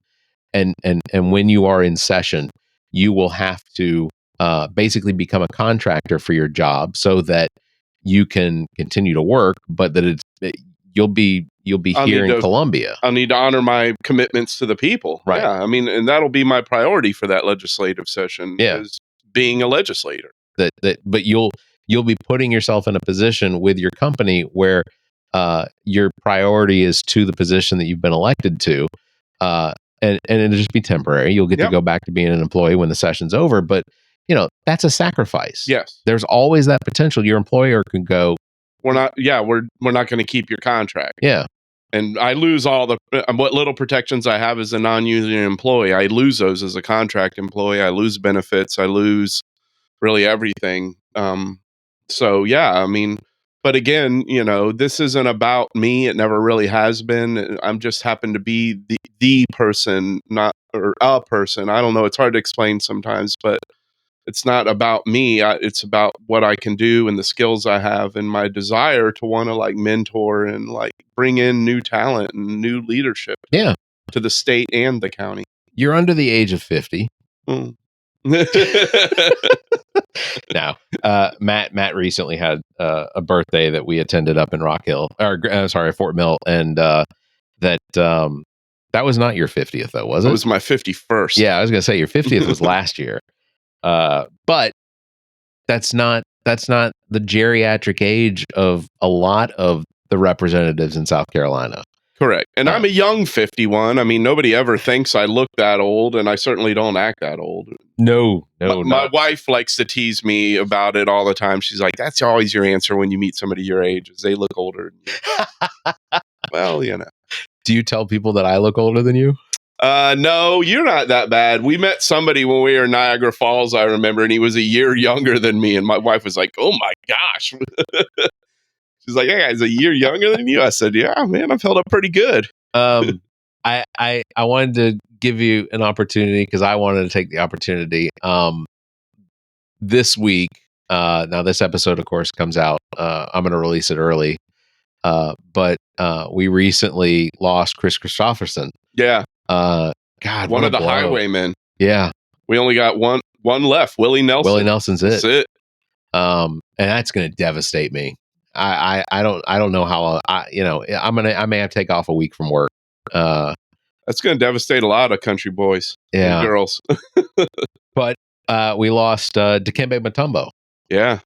and when you are in session, you will have to basically become a contractor for your job so that you can continue to work, but that you'll be here in Columbia. I'll need to honor my commitments to the people. Right. Yeah, I mean, and that'll be my priority for that legislative session. Yeah. Is being a legislator. But you'll be putting yourself in a position with your company where your priority is to the position that you've been elected to, and it'll just be temporary. You'll get to go back to being an employee when the session's over, but you know, that's a sacrifice. Yes, there's always that potential. Your employer can go, we're not going to keep your contract. Yeah. And I lose all the what little protections I have as a non-union employee. I lose those as a contract employee. I lose benefits. I lose really everything. So yeah, I mean, but again, you know, this isn't about me. It never really has been. I'm just happen to be the person, not or a person. I don't know. It's hard to explain sometimes, but it's not about me. It's about what I can do and the skills I have and my desire to want to like mentor and like bring in new talent and new leadership. Yeah. To the state and the county. You're under the age of 50. Mm. Now, Matt recently had a birthday that we attended up in Rock Hill, Fort Mill, and that was not your 50th though, was it? It was my 51st. Yeah, I was gonna say your 50th was last year, but that's not the geriatric age of a lot of the representatives in South Carolina. Correct. And I'm a young 51. I mean, nobody ever thinks I look that old, and I certainly don't act that old. No. My wife likes to tease me about it all the time. She's like, that's always your answer when you meet somebody your age, is they look older. Well, you know. Do you tell people that I look older than you? No, you're not that bad. We met somebody when we were in Niagara Falls, I remember, and he was a year younger than me. And my wife was like, oh my gosh. She's like, "Hey, he's a year younger than you." I said, "Yeah, man, I've held up pretty good." I wanted to give you an opportunity because I wanted to take the opportunity. This week, now this episode, of course, comes out. I'm going to release it early, but we recently lost Chris Christopherson. Yeah, God, one of the highwaymen. Yeah, we only got one left. Willie Nelson. Willie Nelson's it. That's it. And that's going to devastate me. I don't know how I may have to take off a week from work. That's going to devastate a lot of country boys and girls. But we lost Dikembe Mutombo. Yeah.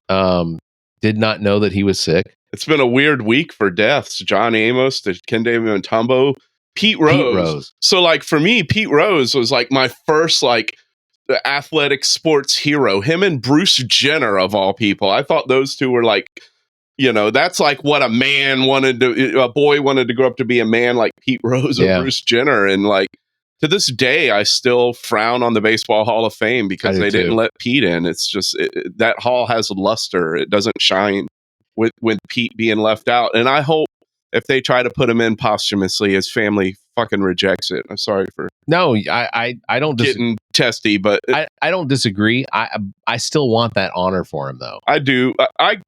Did not know that he was sick. It's been a weird week for deaths. John Amos, Dikembe Mutombo, Pete Rose. So like for me, Pete Rose was like my first like athletic sports hero. Him and Bruce Jenner of all people. I thought those two were like, you know, that's like what a boy wanted to grow up to be a man, like Pete Rose or Bruce Jenner. And like to this day, I still frown on the Baseball Hall of Fame because they didn't let Pete in. It's just that hall has luster. It doesn't shine with Pete being left out. And I hope if they try to put him in posthumously, his family fucking rejects it. I'm sorry for I don't getting testy, but I don't disagree. I still want that honor for him though. I do.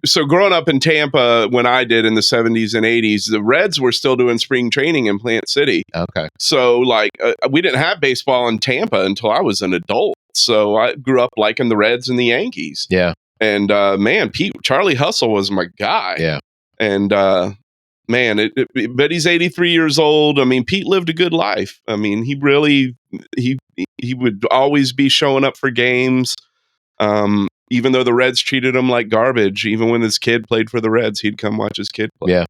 So growing up in Tampa when I did in the 70s and 80s, the Reds were still doing spring training in Plant City. Okay. So like we didn't have baseball in Tampa until I was an adult. So I grew up liking the Reds and the Yankees. Yeah. And man, Charlie Hustle was my guy. Yeah. And man, but he's 83 years old. I mean, Pete lived a good life. I mean, he really, he would always be showing up for games. Even though the Reds treated him like garbage, even when his kid played for the Reds, he'd come watch his kid play. Yeah.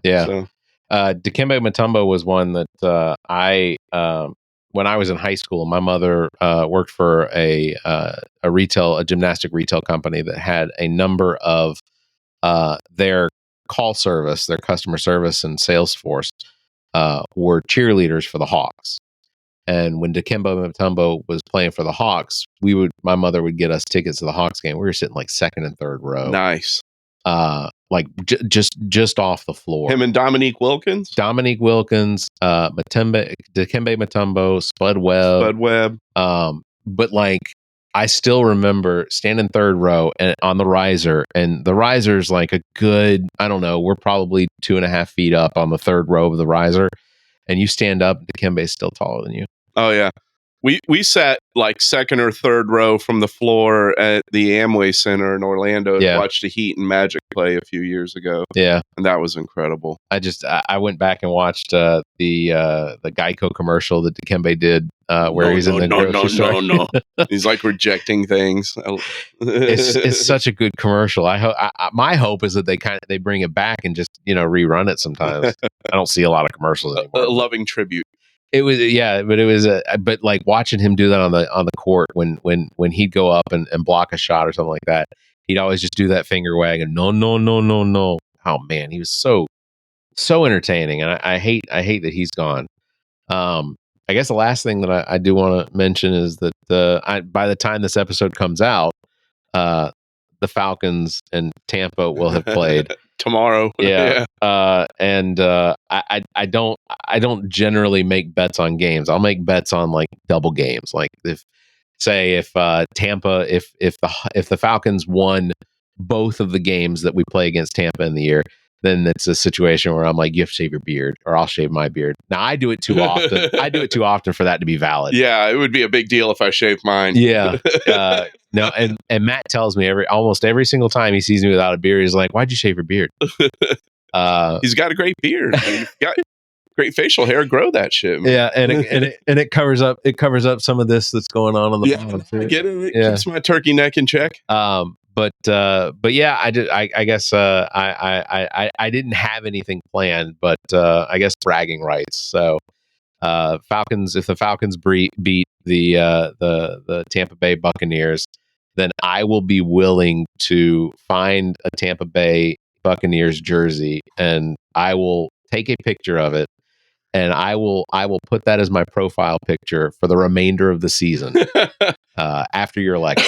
Yeah. So. Dikembe Mutombo was one that when I was in high school, my mother worked for a gymnastic retail company that had a number of their call service, their customer service and sales force were cheerleaders for the Hawks. And when Dikembe Mutombo was playing for the Hawks, my mother would get us tickets to the Hawks game. We were sitting like second and third row. Nice. Just off the floor. Him and Dominique Wilkins, Dikembe Mutombo, Spud Webb. But like, I still remember standing third row and on the riser, and the riser's like a good, I don't know, we're probably 2.5 feet up on the third row of the riser, and you stand up, Dikembe's still taller than you. Oh yeah. We sat like second or third row from the floor at the Amway Center in Orlando and watched the Heat and Magic play a few years ago. Yeah. And that was incredible. I went back and watched the Geico commercial that Dikembe did where he's in the grocery store. No. He's like rejecting things. It's such a good commercial. My hope is that they bring it back and just, rerun it sometimes. I don't see a lot of commercials anymore. A loving tribute. It was, but like watching him do that on the court when he'd go up and block a shot or something like that, he'd always just do that finger wag and no. Oh man, he was so entertaining, and I hate that he's gone. I guess the last thing that I do want to mention is that by the time this episode comes out, the Falcons and Tampa will have played. Tomorrow. Yeah. I don't generally make bets on games. I'll make bets on like double games. Like if Tampa, if the Falcons won both of the games that we play against Tampa in the year, then it's a situation where I'm like, you have to shave your beard or I'll shave my beard. Now I do it too often. I do it too often for that to be valid. Yeah. It would be a big deal if I shaved mine. Yeah. No, and Matt tells me almost every single time he sees me without a beard, he's like, "Why'd you shave your beard?" He's got a great beard. He's got great facial hair. Grow that shit, man. Yeah, and it covers up some of this that's going on the bottom too. I get it. It keeps my turkey neck in check. But yeah, I guess I didn't have anything planned, but I guess bragging rights. So Falcons, if the Falcons beat the Tampa Bay Buccaneers, then I will be willing to find a Tampa Bay Buccaneers jersey and I will take a picture of it and I will put that as my profile picture for the remainder of the season after your election.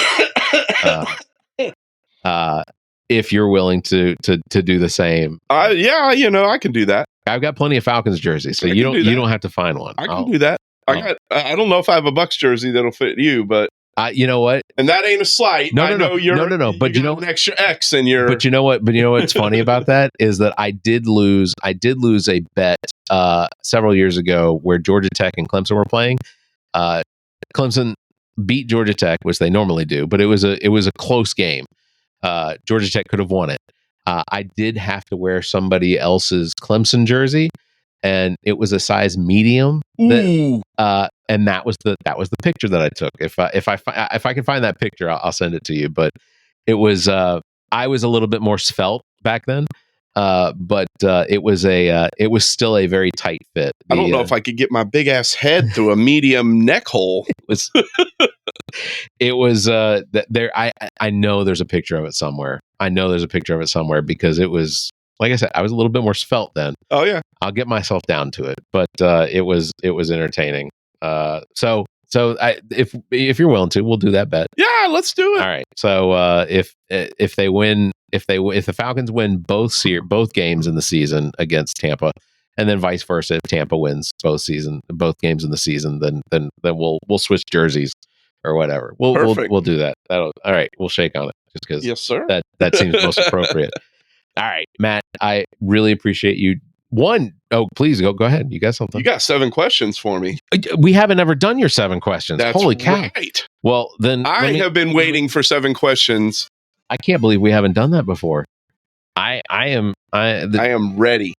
If you're willing to do the same. Yeah, I can do that. I've got plenty of Falcons jerseys, so you don't have to find one. I can do that. I don't know if I have a Bucs jersey that'll fit you, but you know what? And that ain't a slight. No. But you know, an extra X in your. But you know what? What's funny about that is that I did lose a bet several years ago where Georgia Tech and Clemson were playing. Clemson beat Georgia Tech, which they normally do, but it was a close game. Georgia Tech could have won it. I did have to wear somebody else's Clemson jersey, and it was a size medium. And that was the picture that I took. If I can find that picture, I'll send it to you. But it was I was a little bit more svelte back then, but it was still a very tight fit. I don't know if I could get my big ass head through a medium neck hole. It was there. I know there's a picture of it somewhere. Because it was, like I said, I was a little bit more svelte then. Oh yeah, I'll get myself down to it, but it was entertaining. So if you're willing to, we'll do that bet. Yeah, let's do it. All right. So if the Falcons win both games in the season against Tampa, and then vice versa, if Tampa wins both games in the season, then we'll switch jerseys or whatever. We'll do that. All right. We'll shake on it just because. Yes, sir. That seems most appropriate. All right, Matt. I really appreciate you. Oh, please go ahead. You got something? You got 7 questions for me. We haven't ever done your 7 questions. That's Holy cow! Right. Well, then I have been waiting for 7 questions. I can't believe we haven't done that before. I am ready.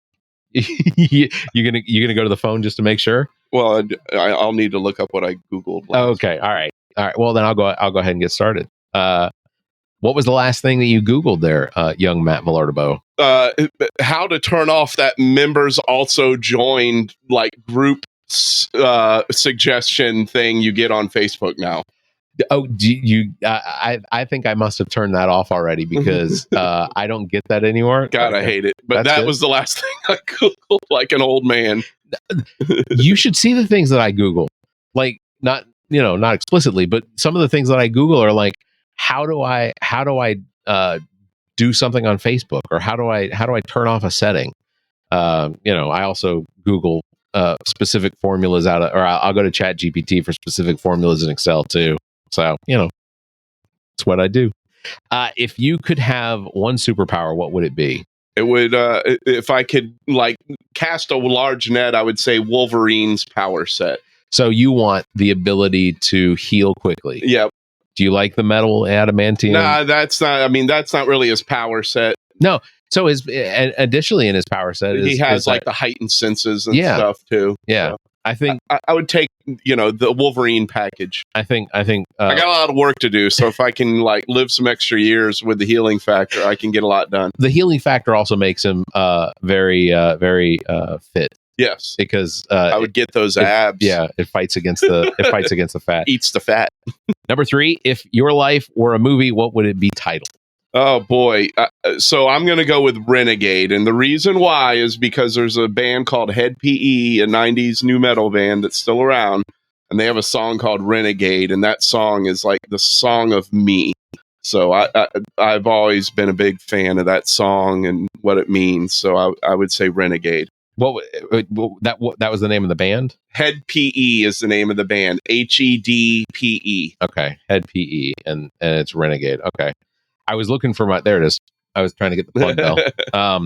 You're gonna go to the phone just to make sure. Well, I'll need to look up what I googled. Oh, okay. All right. Well, then I'll go ahead and get started. What was the last thing that you Googled there, young Matt Vilardebo? How to turn off that members also joined like group suggestion thing you get on Facebook now. Oh, I think I must have turned that off already because I don't get that anymore. God, I hate it. But That's that good. was the last thing I Googled like an old man. You should see the things that I Google. Like not explicitly, but some of the things that I Google are like, how do I do something on Facebook, or how do I turn off a setting? I also Google specific formulas or I'll go to Chat GPT for specific formulas in Excel too. So, it's what I do. If you could have one superpower, what would it be? It would, if I could like cast a large net, I would say Wolverine's power set. So you want the ability to heal quickly. Yep. Do you like the metal adamantium? Nah, that's not really his power set. No. So additionally in his power set, he has like the heightened senses and stuff too. Yeah. So I think I would take, the Wolverine package. I think I got a lot of work to do. So if I can like live some extra years with the healing factor, I can get a lot done. The healing factor also makes him very fit. Yes, because I would get those abs. It fights against the fat. Eats the fat. Number 3, if your life were a movie, what would it be titled? Oh boy. So I'm going to go with Renegade. And the reason why is because there's a band called Head PE, a 90s new metal band that's still around. And they have a song called Renegade. And that song is like the song of me. So I've always been a big fan of that song and what it means. So I would say Renegade. That was the name of the band? Head PE is the name of the band. HEDPE. Okay. Head PE. And it's Renegade. Okay. I was looking for there it is. I was trying to get the plug bell. All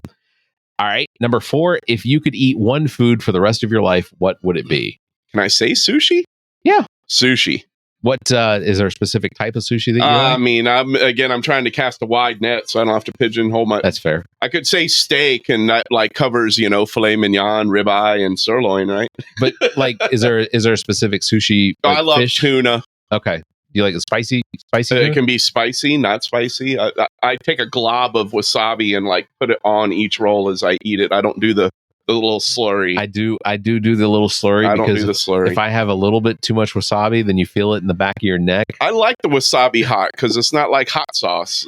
right. Number 4, if you could eat one food for the rest of your life, what would it be? Can I say sushi? Yeah. Sushi. What is there a specific type of sushi that you like? I mean, I'm trying to cast a wide net, so I don't have to pigeonhole my. That's fair. I could say steak, and that like covers filet mignon, ribeye, and sirloin, right? But like, is there a specific sushi? Like, I love fish? tuna. Okay, you like it spicy? It can be spicy, not spicy. I take a glob of wasabi and like put it on each roll as I eat it. I don't do the little slurry. I do the little slurry. I don't do the slurry. If I have a little bit too much wasabi, then you feel it in the back of your neck. I like the wasabi hot because it's not like hot sauce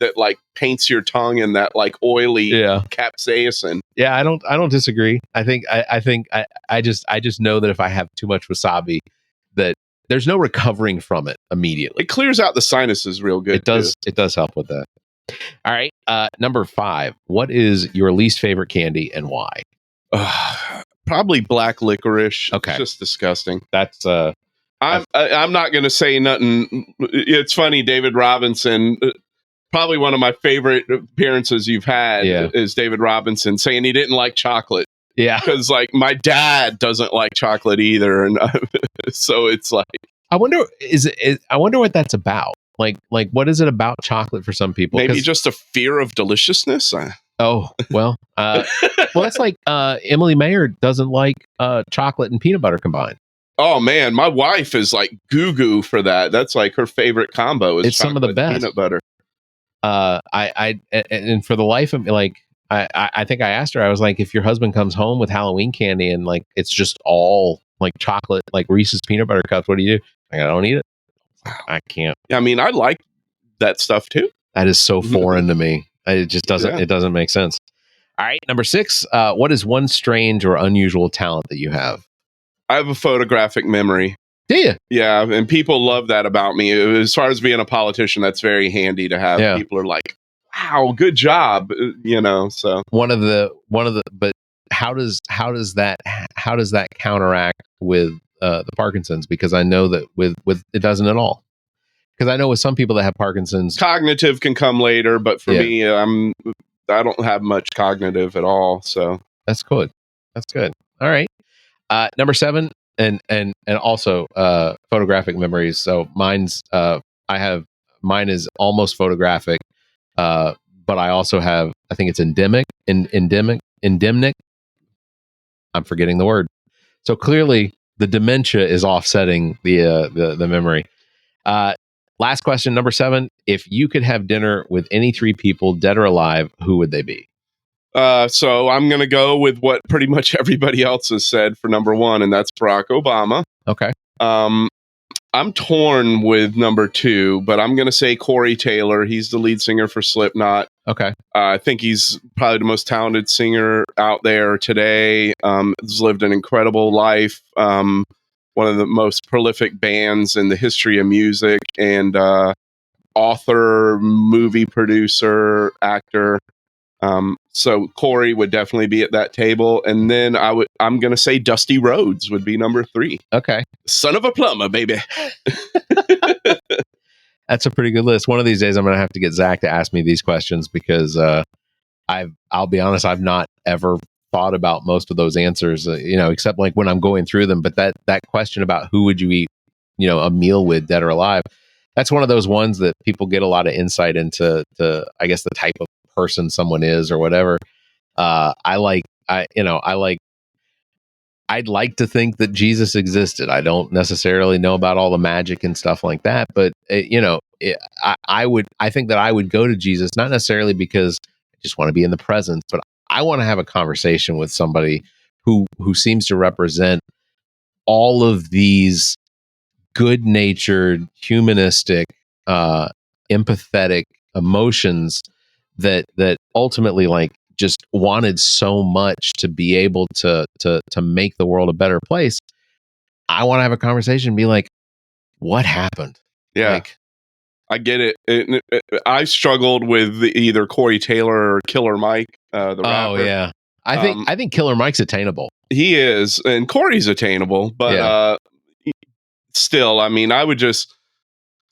that like paints your tongue in that like oily capsaicin. Yeah, I don't disagree. I just know that if I have too much wasabi, that there's no recovering from it immediately. It clears out the sinuses real good. It does. It does help with that. All right. Number 5. What is your least favorite candy and why? Probably black licorice. Okay. It's just disgusting. That's I'm not going to say nothing. It's funny. David Robinson, probably one of my favorite appearances you've had is David Robinson saying he didn't like chocolate. Yeah. Because like my dad doesn't like chocolate either. And so it's like, I wonder what that's about. Like what is it about chocolate for some people? Maybe just a fear of deliciousness. Oh, well, that's like Emily Mayer doesn't like chocolate and peanut butter combined. Oh man, my wife is like goo for that. That's like her favorite combo. It's some of the best peanut butter. And for the life of me, like I think I asked her, I was like, if your husband comes home with Halloween candy and like it's just all like chocolate, like Reese's peanut butter cups, what do you do? Like, I don't eat it. I can't. I mean, I like that stuff too. That is so foreign to me. It just doesn't. Yeah. It doesn't make sense. All right, number 6. What is one strange or unusual talent that you have? I have a photographic memory. Do you? Yeah, and people love that about me. As far as being a politician, that's very handy to have. Yeah. People are like, "Wow, good job," So one of the. But how does that counteract with the Parkinson's? Because I know that with it doesn't at all. Because I know with some people that have Parkinson's, cognitive can come later, but for me, I don't have much cognitive at all. So that's good. That's good. All right. Number 7, and also photographic memories. So mine is almost photographic, but I also have, I think it's endemic. I'm forgetting the word. So clearly, the dementia is offsetting the memory. Last question, number 7. if you could have dinner with any 3 people, dead or alive, who would they be? So I'm going to go with what pretty much everybody else has said for number 1, and that's Barack Obama. Okay. I'm torn with number 2, but I'm going to say Corey Taylor. He's the lead singer for Slipknot. Okay. I think he's probably the most talented singer out there today. Has lived an incredible life. One of the most prolific bands in the history of music, and author, movie producer, actor. So Corey would definitely be at that table, and then I'm going to say Dusty Rhodes would be number 3. Okay. Son of a plumber, baby. That's a pretty good list. One of these days, I'm going to have to get Zach to ask me these questions because I'll be honest, I've not ever thought about most of those answers, except like when I'm going through them. But that question about who would you eat, a meal with, dead or alive, that's one of those ones that people get a lot of insight into, I guess, the type of person someone is or whatever. I'd like to think that Jesus existed. I don't necessarily know about all the magic and stuff like that, but I think that I would go to Jesus, not necessarily because I just want to be in the presence, but I want to have a conversation with somebody who seems to represent all of these good-natured, humanistic, empathetic emotions that ultimately, like, just wanted so much to be able to make the world a better place. I want to have a conversation and be like, what happened? Yeah. Like, I get it. I struggled with either Corey Taylor or Killer Mike, the rapper. Oh yeah. I think Killer Mike's attainable. He is, and Corey's attainable, but still, I mean, I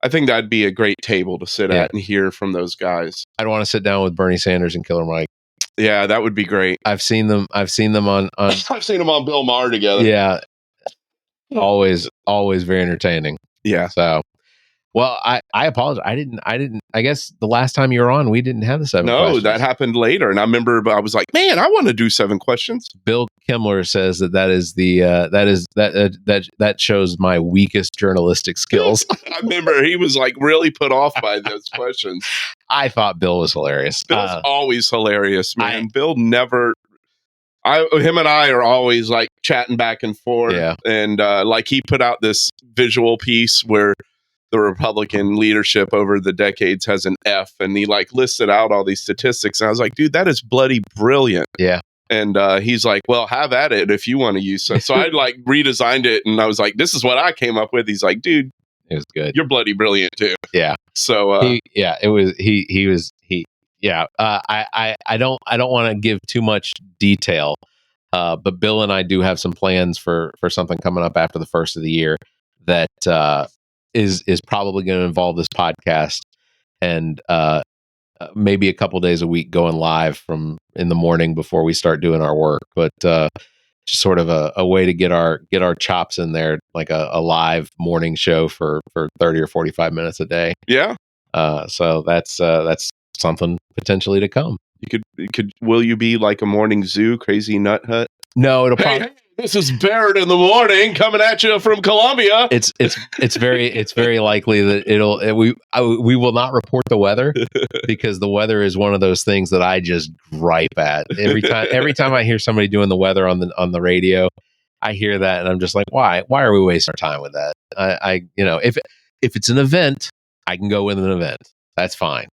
think that'd be a great table to sit at and hear from those guys. I'd want to sit down with Bernie Sanders and Killer Mike. Yeah, that would be great. I've seen them on I've seen them on Bill Maher together. Yeah. Always very entertaining. Yeah. So, well, I apologize. I guess the last time you were on, we didn't have the 7 questions. No, that happened later. And I remember I was like, man, I want to do 7 questions. Bill Kimmler says that is that shows my weakest journalistic skills. I remember he was like really put off by those questions. I thought Bill was hilarious. Bill's always hilarious, man. Bill never. Him and I are always like chatting back and forth. Yeah. And like he put out this visual piece where the Republican leadership over the decades has an F, and he like listed out all these statistics. And I was like, dude, that is bloody brilliant. Yeah. And he's like, well, have at it if you want to use it. So I like redesigned it, and I was like, this is what I came up with. He's like, dude, it was good. You're bloody brilliant too. Yeah. So I don't want to give too much detail, but Bill and I do have some plans for something coming up after the first of the year that is probably going to involve this podcast and maybe a couple days a week going live from in the morning before we start doing our work, but just sort of a way to get our chops in there, like a live morning show for 30 or 45 minutes a day. Yeah. So that's something potentially to come. You could will you be like a morning zoo, crazy nut hut? No, it'll probably. Hey, this is Barrett in the morning coming at you from Columbia. It's very likely that we will not report the weather because the weather is one of those things that I just gripe at every time I hear somebody doing the weather on the radio. I hear that and I'm just like, why are we wasting our time with that? If it's an event, I can go with an event. That's fine.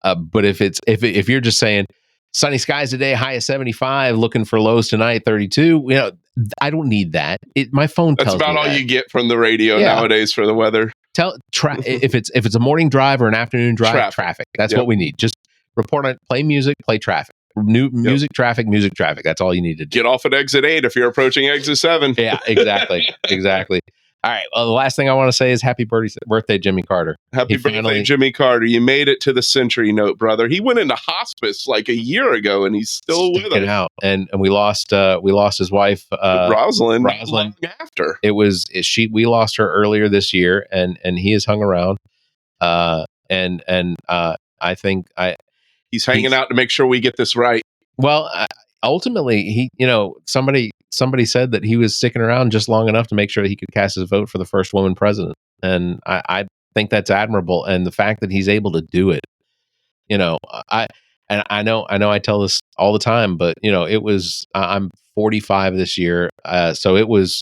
But if you're just saying sunny skies today, high of 75, looking for lows tonight 32, I don't need that. My phone tells me that's about all you get from the radio nowadays for the weather. If it's a morning drive or an afternoon drive, traffic. That's what we need. Just report on, play music, play traffic. Music, traffic. That's all you need to do. Get off at exit 8 if you're approaching exit 7. Yeah, exactly. All right. Well, the last thing I want to say is happy birthday, Jimmy Carter. Happy birthday, Jimmy Carter. You made it to the century note, brother. He went into hospice like a year ago, and he's still with us. Out. And we lost his wife, Rosalind. After we lost her earlier this year, and he has hung around. I think he's hanging out to make sure we get this right. Well, ultimately, somebody said that he was sticking around just long enough to make sure that he could cast his vote for the first woman president. And I think that's admirable, and the fact that he's able to do it. I know I tell this all the time, but I'm 45 this year, so it was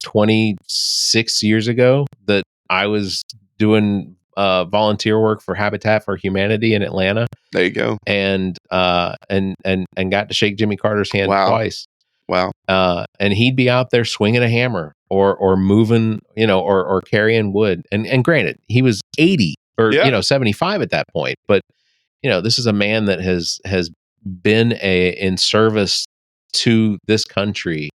26 years ago that I was doing volunteer work for Habitat for Humanity in Atlanta. There you go. And got to shake Jimmy Carter's hand twice. Wow. And he'd be out there swinging a hammer or moving, or carrying wood. And granted, he was 80 or 75 at that point, but this is a man that has been in service to this country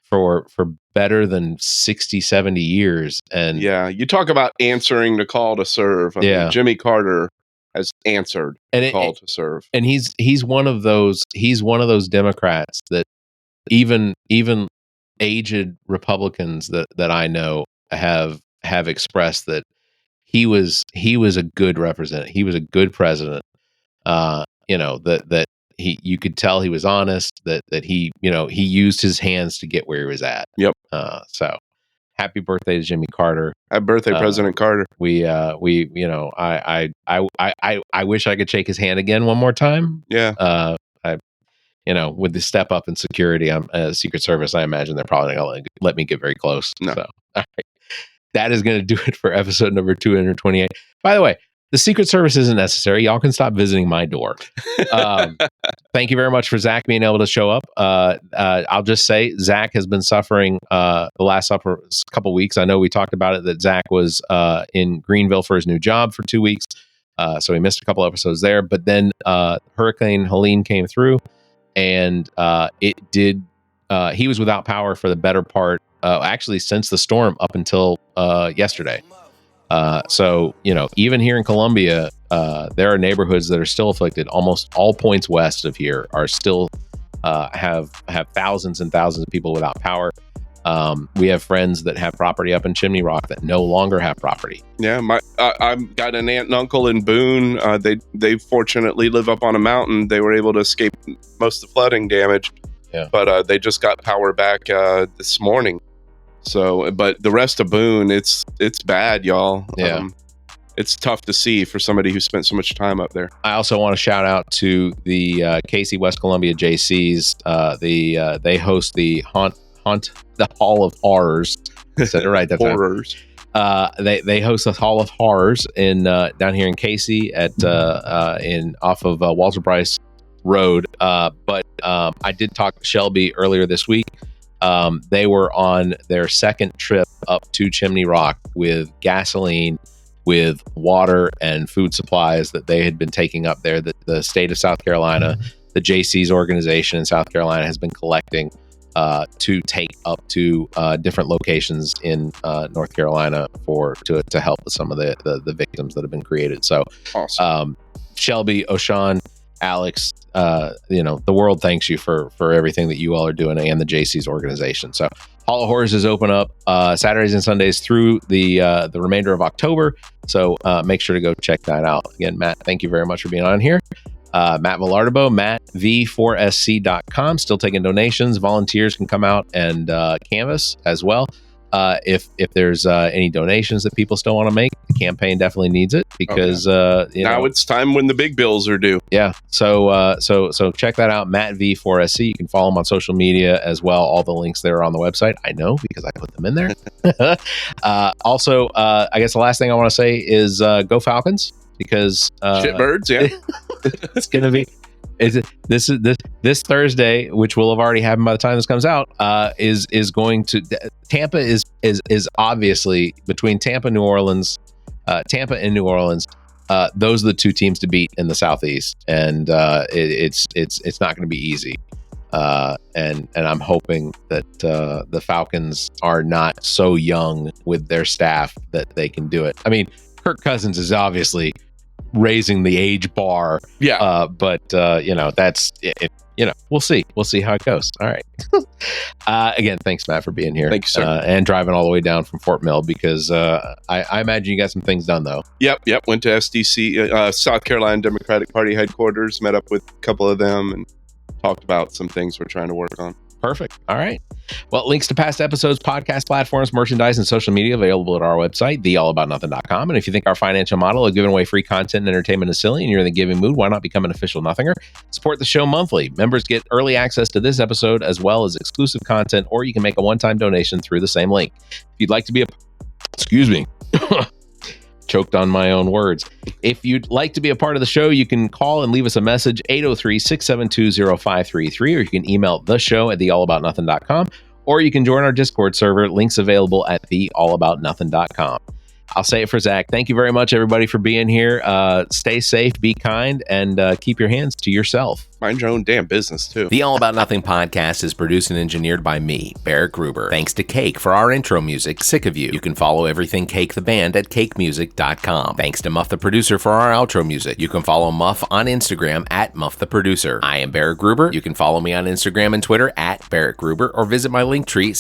for better than 60, 70 years. And you talk about answering the call to serve. I mean, Jimmy Carter has answered the call to serve. And he's one of those Democrats that even aged Republicans that I know have expressed that he was a good representative. He was a good president. That you could tell he was honest, that he used his hands to get where he was at. Yep. So happy birthday to Jimmy Carter. Happy birthday, President Carter. I wish I could shake his hand again one more time. Yeah. With the step up in security, Secret Service, I imagine they're probably not going to let me get very close. No. So, all right. That is going to do it for episode number 228. By the way, the Secret Service isn't necessary. Y'all can stop visiting my door. Thank you very much for Zach being able to show up. I'll just say Zach has been suffering the last couple weeks. I know we talked about it, that Zach was in Greenville for his new job for 2 weeks. So he missed a couple episodes there. But then Hurricane Helene came through, and he was without power for the better part, actually since the storm up until yesterday. So even here in Columbia, there are neighborhoods that are still afflicted. Almost all points west of here are still have thousands and thousands of people without power. We have friends that have property up in Chimney Rock that no longer have property. Yeah, I've got an aunt and uncle in Boone. They fortunately live up on a mountain. They were able to escape most of the flooding damage. Yeah, but they just got power back this morning. So, but the rest of Boone, it's bad, y'all. Yeah. It's tough to see for somebody who spent so much time up there. I also want to shout out to the Casey West Columbia JCs. They host the the Hall of Horrors. I said it right that Horrors. time. They host the Hall of Horrors in down here in Casey off of Walter Bryce Road. But I did talk to Shelby earlier this week. They were on their second trip up to Chimney Rock with gasoline, with water and food supplies that they had been taking up there, that the state of South Carolina, the JC's organization in South Carolina, has been collecting to take up to different locations in North Carolina to help with some of the victims that have been created. So awesome. Shelby, O'Shawn, Alex, the world thanks you for everything that you all are doing, and the JC's organization. So Hall of Horrors is open up Saturdays and Sundays through the remainder of October. So make sure to go check that out. Again, Matt, thank you very much for being on here. Matt Vilardebo, mattv4sc.com, still taking donations. Volunteers can come out and canvas as well. If there's any donations that people still want to make, the campaign definitely needs it, because now it's time when the big bills are due. Yeah. So check that out, Matt V4SC. You can follow him on social media as well. All the links there are on the website. I know, because I put them in there. Also, I guess the last thing I want to say is go Falcons, because shitbirds. Yeah. It's gonna be. This Thursday, which we'll have already happened by the time this comes out, is going to Tampa is obviously between Tampa and New Orleans. Those are the two teams to beat in the Southeast, and it's not going to be easy. And I'm hoping that the Falcons are not so young with their staff that they can do it. I mean, Kirk Cousins is obviously raising the age bar. Yeah. But that's it. We'll see how it goes. All right. Again, thanks, Matt, for being here. Thank you, sir. And driving all the way down from Fort Mill, because I imagine you got some things done, though. Yep. Went to SDC, South Carolina Democratic Party headquarters, met up with a couple of them, and talked about some things we're trying to work on. Perfect. All right. Well, links to past episodes, podcast platforms, merchandise, and social media available at our website, theallaboutnothing.com. And if you think our financial model of giving away free content and entertainment is silly and you're in the giving mood, why not become an official Nothinger? Support the show monthly. Members get early access to this episode as well as exclusive content, or you can make a one-time donation through the same link. If you'd like to be choked on my own words. If you'd like to be a part of the show, you can call and leave us a message, 803-672-0533, or you can email the show at theallaboutnothing.com, or you can join our Discord server. Links available at theallaboutnothing.com. I'll say it for Zach. Thank you very much, everybody, for being here. Stay safe, be kind, and keep your hands to yourself. Mind your own damn business, too. The All About Nothing podcast is produced and engineered by me, Barrett Gruber. Thanks to Cake for our intro music, Sick of You. You can follow everything Cake the Band at cakemusic.com. Thanks to Muff the Producer for our outro music. You can follow Muff on Instagram at Muff the Producer. I am Barrett Gruber. You can follow me on Instagram and Twitter at Barrett Gruber, or visit my Linktree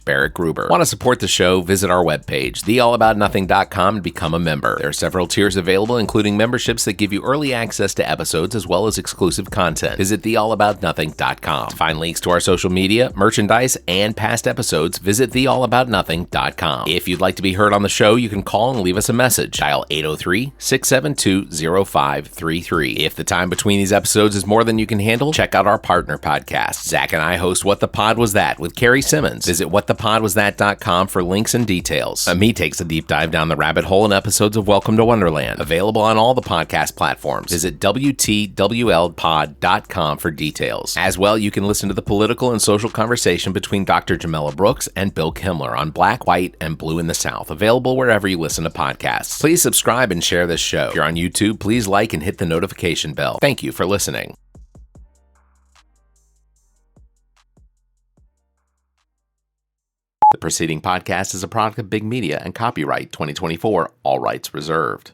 /Barrett Gruber. Want to support the show? Visit our webpage, theallaboutnothing.com, and become a member. There are several tiers available, including memberships that give you early access to episodes as well as exclusive content. Visit theallaboutnothing.com. To find links to our social media, merchandise, and past episodes, visit theallaboutnothing.com. If you'd like to be heard on the show, you can call and leave us a message. Dial 803-672-0533. If the time between these episodes is more than you can handle, check out our partner podcast. Zach and I host What the Pod Was That with Carrie Simmons. Visit whatthepodwasthat.com for links and details. Me takes a deep dive down the rabbit hole in episodes of Welcome to Wonderland. Available on all the podcast platforms. Visit WTWLpod.com for details. As well, you can listen to the political and social conversation between Dr. Jamela Brooks and Bill Kimmler on Black, White, and Blue in the South, available wherever you listen to podcasts. Please subscribe and share this show. If you're on YouTube, please like and hit the notification bell. Thank you for listening. The preceding podcast is a product of Big Media and copyright 2024, all rights reserved.